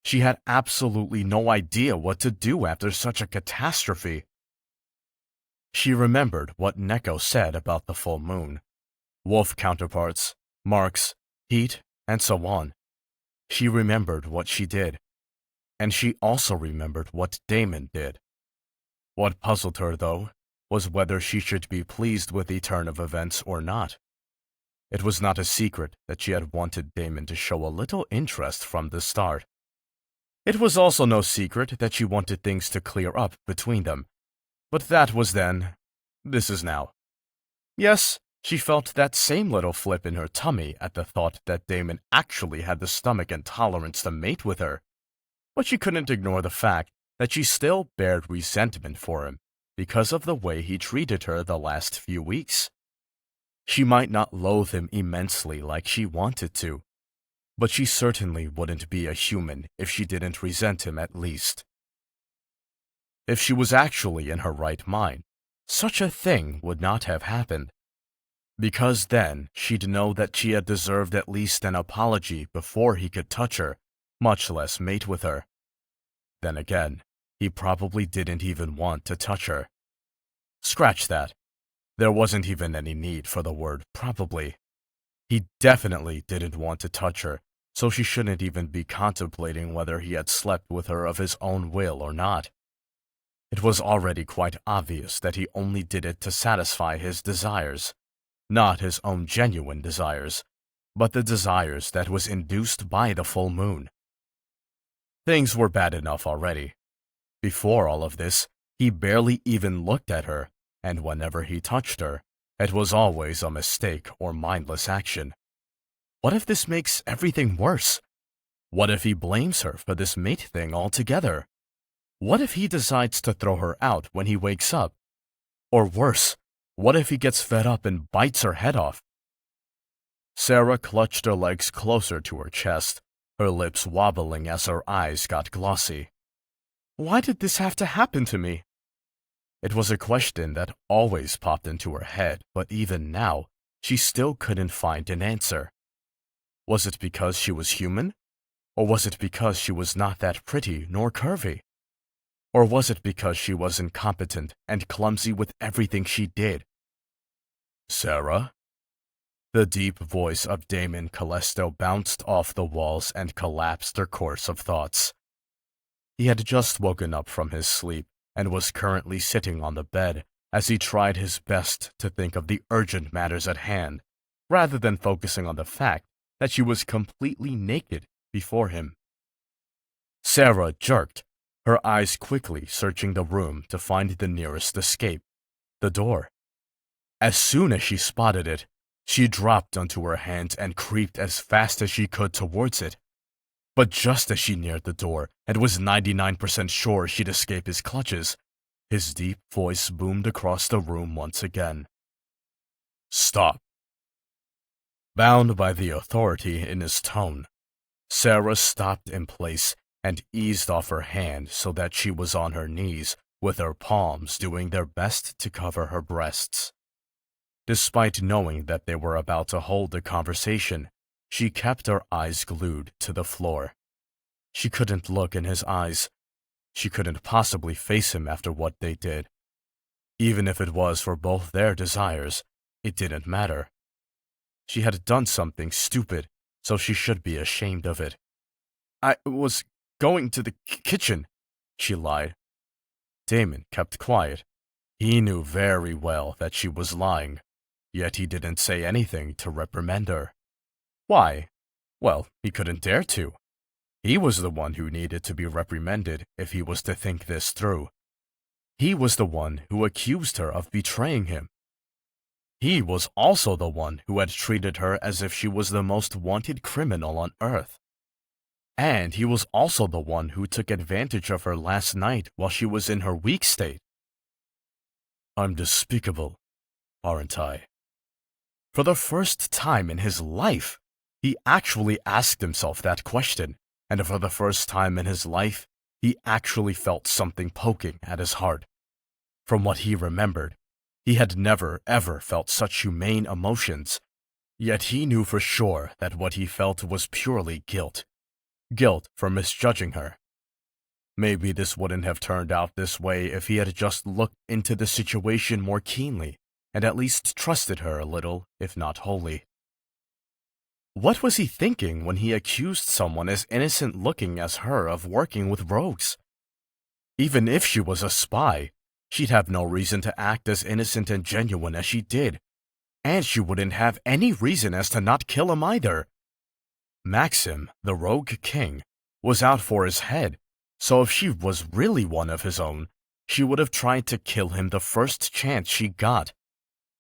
she had absolutely no idea what to do after such a catastrophe. She remembered what Neko said about the full moon. Wolf counterparts, marks, heat, and so on. She remembered what she did. And she also remembered what Damon did. What puzzled her, though, was whether she should be pleased with the turn of events or not. It was not a secret that she had wanted Damon to show a little interest from the start. It was also no secret that she wanted things to clear up between them. But that was then. This is now. Yes, she felt that same little flip in her tummy at the thought that Damon actually had the stomach and tolerance to mate with her. But she couldn't ignore the fact that she still bared resentment for him because of the way he treated her the last few weeks. She might not loathe him immensely like she wanted to, but she certainly wouldn't be a human if she didn't resent him at least. If she was actually in her right mind, such a thing would not have happened. Because then she'd know that she had deserved at least an apology before he could touch her, much less mate with her. Then again, he probably didn't even want to touch her. Scratch that. There wasn't even any need for the word probably. He definitely didn't want to touch her, so she shouldn't even be contemplating whether he had slept with her of his own will or not. It was already quite obvious that he only did it to satisfy his desires. Not his own genuine desires, but the desires that was induced by the full moon. Things were bad enough already. Before all of this, he barely even looked at her, and whenever he touched her, it was always a mistake or mindless action. What if this makes everything worse? What if he blames her for this mate thing altogether? What if he decides to throw her out when he wakes up? Or worse, what if he gets fed up and bites her head off? Sarah clutched her legs closer to her chest, her lips wobbling as her eyes got glossy. Why did this have to happen to me? It was a question that always popped into her head, but even now, she still couldn't find an answer. Was it because she was human? Or was it because she was not that pretty nor curvy? Or was it because she was incompetent and clumsy with everything she did? Sarah? The deep voice of Damon Callisto bounced off the walls and collapsed her course of thoughts. He had just woken up from his sleep and was currently sitting on the bed as he tried his best to think of the urgent matters at hand, rather than focusing on the fact that she was completely naked before him. Sarah jerked, her eyes quickly searching the room to find the nearest escape, the door. As soon as she spotted it, she dropped onto her hands and creeped as fast as she could towards it. But just as she neared the door and was 99% sure she'd escape his clutches, his deep voice boomed across the room once again. Stop. Bound by the authority in his tone, Sarah stopped in place and eased off her hand so that she was on her knees, with her palms doing their best to cover her breasts. Despite knowing that they were about to hold a conversation, she kept her eyes glued to the floor. She couldn't look in his eyes. She couldn't possibly face him after what they did. Even if it was for both their desires, it didn't matter. She had done something stupid, so she should be ashamed of it. I was going to the kitchen, she lied. Damon kept quiet. He knew very well that she was lying, yet he didn't say anything to reprimand her. Why? Well, he couldn't dare to. He was the one who needed to be reprimanded if he was to think this through. He was the one who accused her of betraying him. He was also the one who had treated her as if she was the most wanted criminal on earth. And he was also the one who took advantage of her last night while she was in her weak state. I'm despicable, aren't I? For the first time in his life, he actually asked himself that question, and for the first time in his life, he actually felt something poking at his heart. From what he remembered, he had never ever felt such humane emotions, yet he knew for sure that what he felt was purely guilt. Guilt for misjudging her. Maybe this wouldn't have turned out this way if he had just looked into the situation more keenly, and at least trusted her a little, if not wholly. What was he thinking when he accused someone as innocent-looking as her of working with rogues? Even if she was a spy, she'd have no reason to act as innocent and genuine as she did, and she wouldn't have any reason as to not kill him either. Maxim, the Rogue King, was out for his head, so if she was really one of his own, she would have tried to kill him the first chance she got,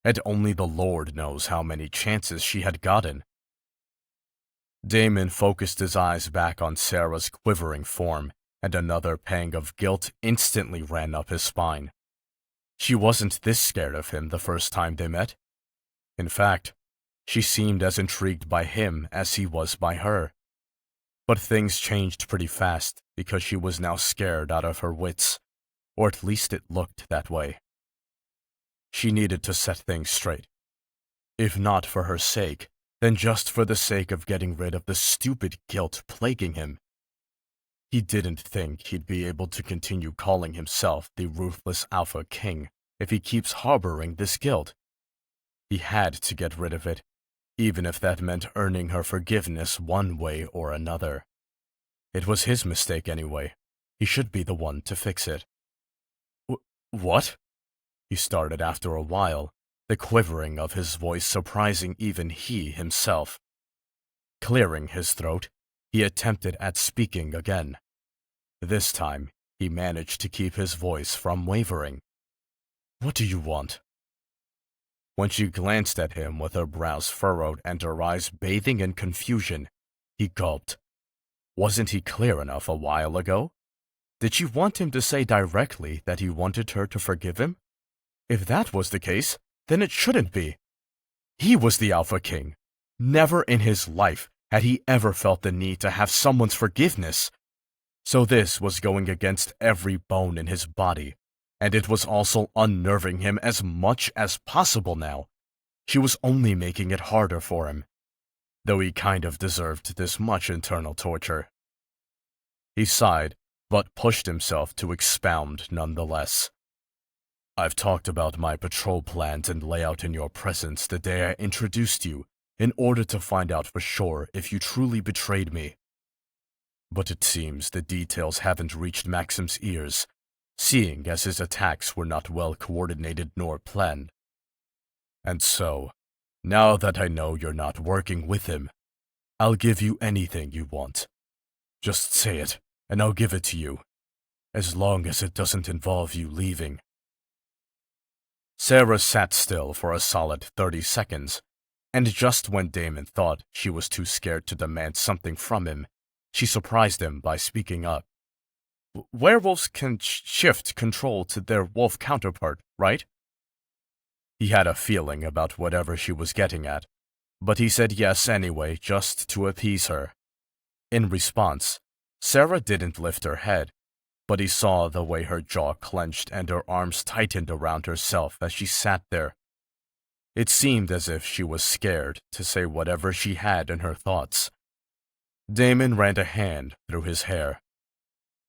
and only the Lord knows how many chances she had gotten. Damon focused his eyes back on Sarah's quivering form, and another pang of guilt instantly ran up his spine. She wasn't this scared of him the first time they met. In fact, she seemed as intrigued by him as he was by her. But things changed pretty fast because she was now scared out of her wits, or at least it looked that way. She needed to set things straight. If not for her sake, then just for the sake of getting rid of the stupid guilt plaguing him. He didn't think he'd be able to continue calling himself the ruthless Alpha King if he keeps harboring this guilt. He had to get rid of it, even if that meant earning her forgiveness one way or another. It was his mistake anyway. He should be the one to fix it. What? He started after a while, the quivering of his voice surprising even he himself. Clearing his throat, he attempted at speaking again. This time, he managed to keep his voice from wavering. What do you want? When she glanced at him with her brows furrowed and her eyes bathing in confusion, he gulped. Wasn't he clear enough a while ago? Did she want him to say directly that he wanted her to forgive him? If that was the case, then it shouldn't be. He was the Alpha King. Never in his life had he ever felt the need to have someone's forgiveness. So this was going against every bone in his body, and it was also unnerving him as much as possible now. She was only making it harder for him, though he kind of deserved this much internal torture. He sighed, but pushed himself to expound nonetheless. I've talked about my patrol plans and layout in your presence the day I introduced you, in order to find out for sure if you truly betrayed me. But it seems the details haven't reached Maxim's ears, seeing as his attacks were not well coordinated nor planned. And so, now that I know you're not working with him, I'll give you anything you want. Just say it, and I'll give it to you, as long as it doesn't involve you leaving. Sarah sat still for a solid 30 seconds, and just when Damon thought she was too scared to demand something from him, she surprised him by speaking up. Werewolves can shift control to their wolf counterpart, right? He had a feeling about whatever she was getting at, but he said yes anyway just to appease her. In response, Sarah didn't lift her head, but he saw the way her jaw clenched and her arms tightened around herself as she sat there. It seemed as if she was scared to say whatever she had in her thoughts. Damon ran a hand through his hair.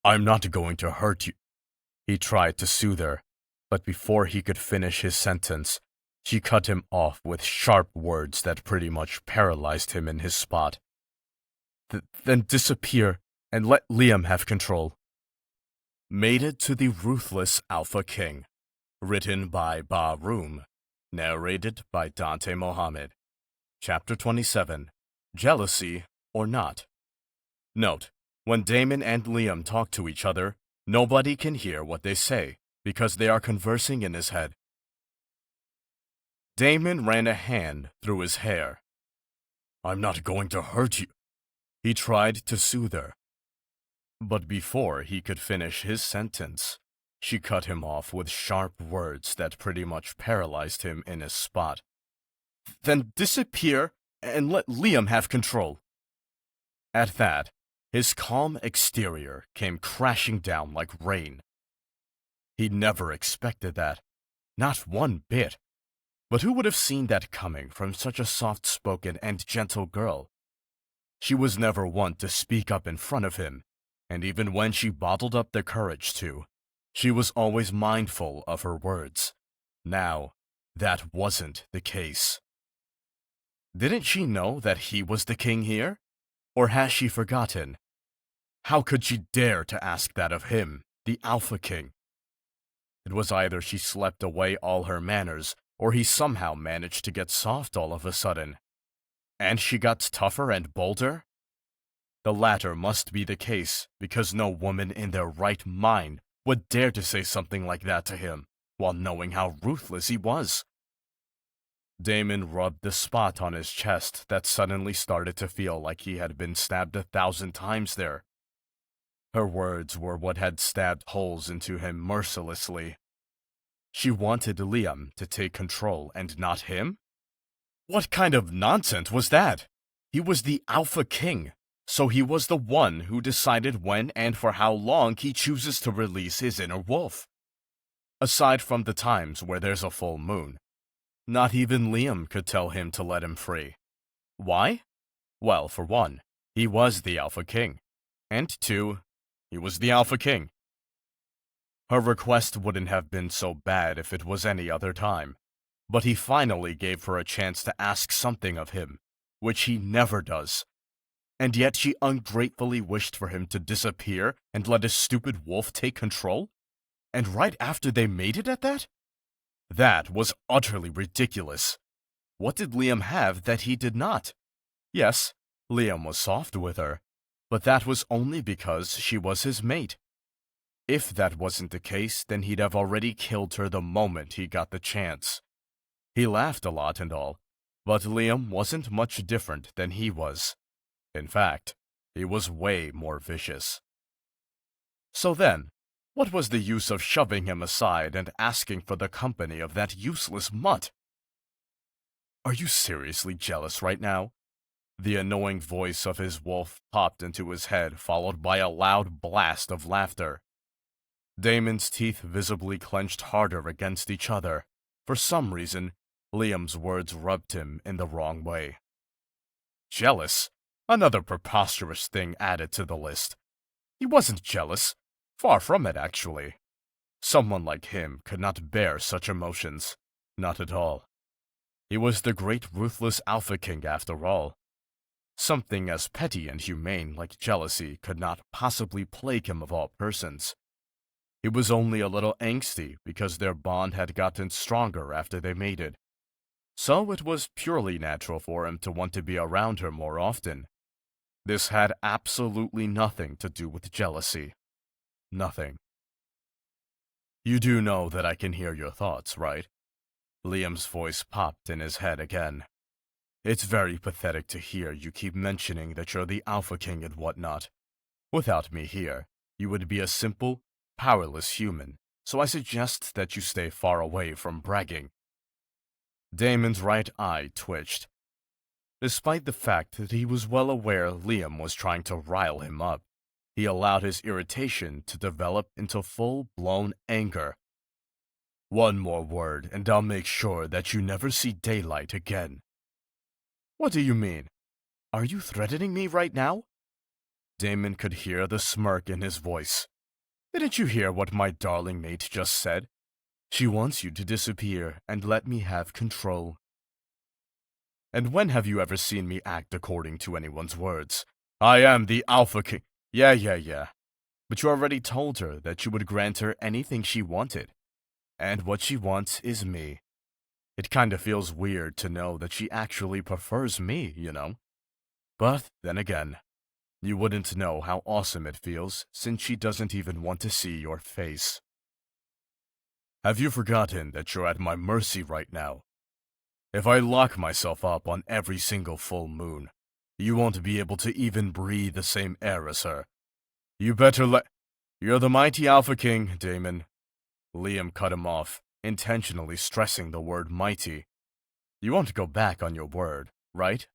I'm not going to hurt you. He tried to soothe her, but before he could finish his sentence, she cut him off with sharp words that pretty much paralyzed him in his spot. Then disappear and let Liam have control. Mated to the Ruthless Alpha King. Written by Ba Room. Narrated by Dante Mohammed. Chapter 27. Jealousy or Not. Note: when Damon and Liam talk to each other, nobody can hear what they say, because they are conversing in his head. Damon ran a hand through his hair. I'm not going to hurt you. He tried to soothe her. But before he could finish his sentence, she cut him off with sharp words that pretty much paralyzed him in his spot. Then disappear and let Liam have control. At that, his calm exterior came crashing down like rain. He never expected that. Not one bit. But who would have seen that coming from such a soft-spoken and gentle girl? She was never one to speak up in front of him, and even when she bottled up the courage to, she was always mindful of her words. Now, that wasn't the case. Didn't she know that he was the king here? Or has she forgotten? How could she dare to ask that of him, the Alpha King? It was either she slept away all her manners, or he somehow managed to get soft all of a sudden. And she got tougher and bolder? The latter must be the case, because no woman in their right mind would dare to say something like that to him, while knowing how ruthless he was. Damon rubbed the spot on his chest that suddenly started to feel like he had been stabbed 1,000 times there. Her words were what had stabbed holes into him mercilessly. She wanted Liam to take control and not him? What kind of nonsense was that? He was the Alpha King, so he was the one who decided when and for how long he chooses to release his inner wolf. Aside from the times where there's a full moon, not even Liam could tell him to let him free. Why? Well, for one, he was the Alpha King, and two, he was the Alpha King. Her request wouldn't have been so bad if it was any other time, but he finally gave her a chance to ask something of him, which he never does. And yet she ungratefully wished for him to disappear and let his stupid wolf take control? And right after they made it at that? That was utterly ridiculous. What did Liam have that he did not? Yes, Liam was soft with her, but that was only because she was his mate. If that wasn't the case, then he'd have already killed her the moment he got the chance. He laughed a lot and all, but Liam wasn't much different than he was. In fact, he was way more vicious. So then, what was the use of shoving him aside and asking for the company of that useless mutt? Are you seriously jealous right now? The annoying voice of his wolf popped into his head, followed by a loud blast of laughter. Damon's teeth visibly clenched harder against each other. For some reason, Liam's words rubbed him in the wrong way. Jealous? Another preposterous thing added to the list. He wasn't jealous. Far from it, actually. Someone like him could not bear such emotions. Not at all. He was the great ruthless Alpha King after all. Something as petty and humane like jealousy could not possibly plague him of all persons. He was only a little angsty because their bond had gotten stronger after they mated. So it was purely natural for him to want to be around her more often. This had absolutely nothing to do with jealousy. Nothing. You do know that I can hear your thoughts, right? Liam's voice popped in his head again. It's very pathetic to hear you keep mentioning that you're the Alpha King and whatnot. Without me here, you would be a simple, powerless human, so I suggest that you stay far away from bragging. Damon's right eye twitched. Despite the fact that he was well aware Liam was trying to rile him up, he allowed his irritation to develop into full-blown anger. One more word, and I'll make sure that you never see daylight again. What do you mean? Are you threatening me right now? Damon could hear the smirk in his voice. Didn't you hear what my darling mate just said? She wants you to disappear and let me have control. And when have you ever seen me act according to anyone's words? I am the Alpha King. Yeah. But you already told her that you would grant her anything she wanted. And what she wants is me. It kinda feels weird to know that she actually prefers me, you know? But then again, you wouldn't know how awesome it feels since she doesn't even want to see your face. Have you forgotten that you're at my mercy right now? If I lock myself up on every single full moon, you won't be able to even breathe the same air as her. You better You're the mighty Alpha King, Damon. Liam cut him off, intentionally stressing the word mighty. You won't go back on your word, right?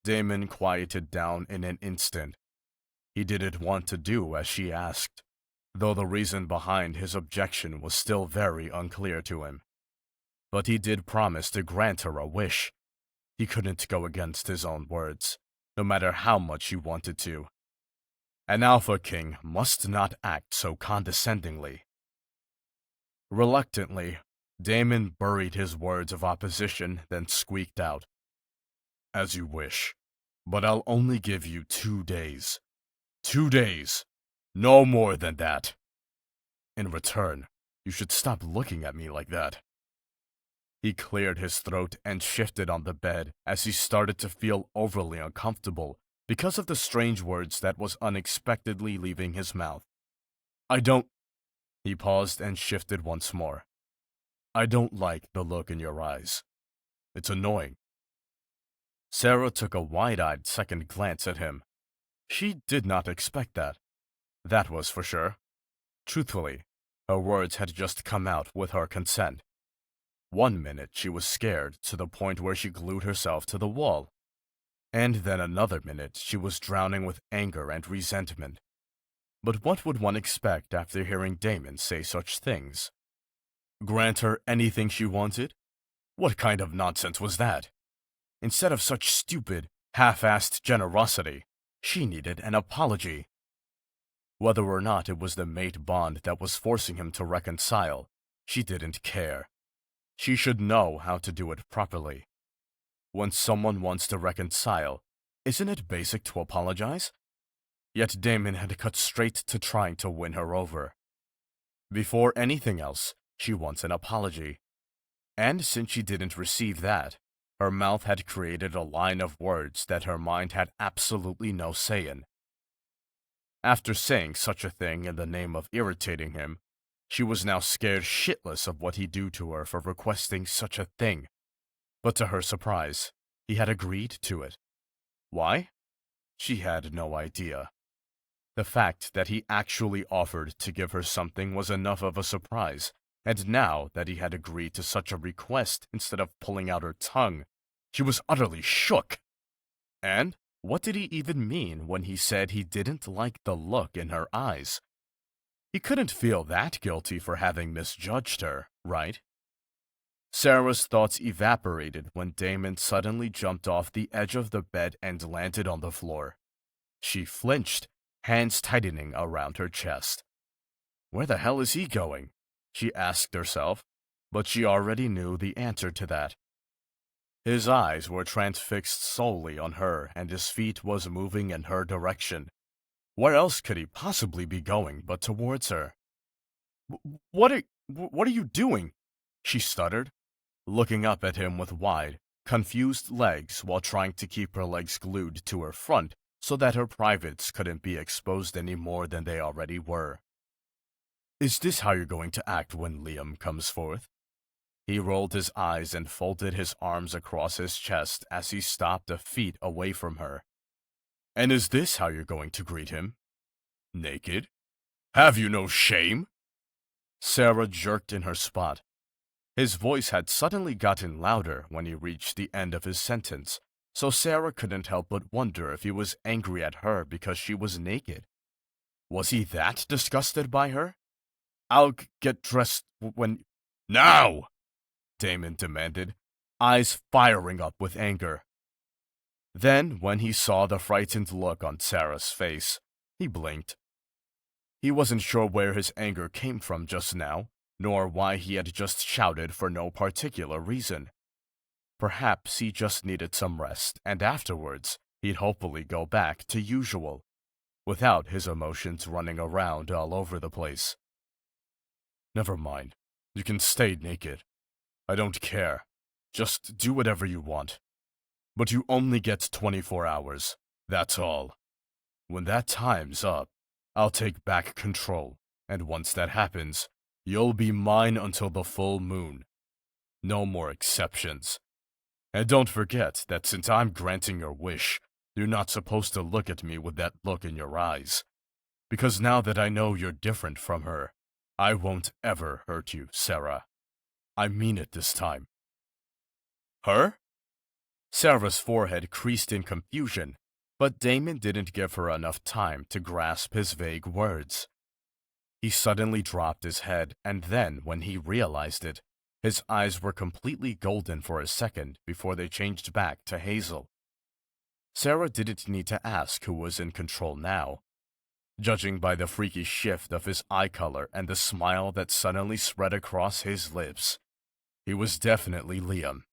Damon quieted down in an instant. He didn't want to do as she asked, though the reason behind his objection was still very unclear to him. But he did promise to grant her a wish. He couldn't go against his own words, no matter how much he wanted to. An Alpha King must not act so condescendingly. Reluctantly, Damon buried his words of opposition, then squeaked out, "As you wish, but I'll only give you 2 days. 2 days! No more than that! In return, you should stop looking at me like that." He cleared his throat and shifted on the bed as he started to feel overly uncomfortable because of the strange words that was unexpectedly leaving his mouth. "I don't—" He paused and shifted once more. "I don't like the look in your eyes. It's annoying." Sarah took a wide-eyed second glance at him. She did not expect that. That was for sure. Truthfully, her words had just come out with her consent. 1 minute she was scared to the point where she glued herself to the wall. And then another minute she was drowning with anger and resentment. But what would one expect after hearing Damon say such things? Grant her anything she wanted? What kind of nonsense was that? Instead of such stupid, half-assed generosity, she needed an apology. Whether or not it was the mate bond that was forcing him to reconcile, she didn't care. She should know how to do it properly. When someone wants to reconcile, isn't it basic to apologize? Yet Damon had cut straight to trying to win her over. Before anything else, she wants an apology. And since she didn't receive that, her mouth had created a line of words that her mind had absolutely no say in. After saying such a thing in the name of irritating him, she was now scared shitless of what he'd do to her for requesting such a thing. But to her surprise, he had agreed to it. Why? She had no idea. The fact that he actually offered to give her something was enough of a surprise, and now that he had agreed to such a request instead of pulling out her tongue, she was utterly shook. And what did he even mean when he said he didn't like the look in her eyes? He couldn't feel that guilty for having misjudged her, right? Sarah's thoughts evaporated when Damon suddenly jumped off the edge of the bed and landed on the floor. She flinched, hands tightening around her chest. Where the hell is he going? She asked herself, but she already knew the answer to that. His eyes were transfixed solely on her, and his feet was moving in her direction. Where else could he possibly be going but towards her? What are you doing?" she stuttered, looking up at him with wide, confused legs while trying to keep her legs glued to her front so that her privates couldn't be exposed any more than they already were. "Is this how you're going to act when Liam comes forth?" He rolled his eyes and folded his arms across his chest as he stopped a feet away from her. "And is this how you're going to greet him? Naked? Have you no shame?" Sarah jerked in her spot. His voice had suddenly gotten louder when he reached the end of his sentence, so Sarah couldn't help but wonder if he was angry at her because she was naked. Was he that disgusted by her? "I'll get dressed when—" "Now!" Damon demanded, eyes firing up with anger. Then, when he saw the frightened look on Sarah's face, he blinked. He wasn't sure where his anger came from just now, nor why he had just shouted for no particular reason. Perhaps he just needed some rest, and afterwards, he'd hopefully go back to usual, without his emotions running around all over the place. "Never mind. You can stay naked. I don't care. Just do whatever you want. But you only get 24 hours. That's all. When that time's up, I'll take back control, and once that happens, you'll be mine until the full moon. No more exceptions. And don't forget that since I'm granting your wish, you're not supposed to look at me with that look in your eyes. Because now that I know you're different from her, I won't ever hurt you, Sarah. I mean it this time." Her? Sarah's forehead creased in confusion, but Damon didn't give her enough time to grasp his vague words. He suddenly dropped his head, and then, when he realized it, his eyes were completely golden for a second before they changed back to hazel. Sarah didn't need to ask who was in control now. Judging by the freaky shift of his eye color and the smile that suddenly spread across his lips, he was definitely Liam.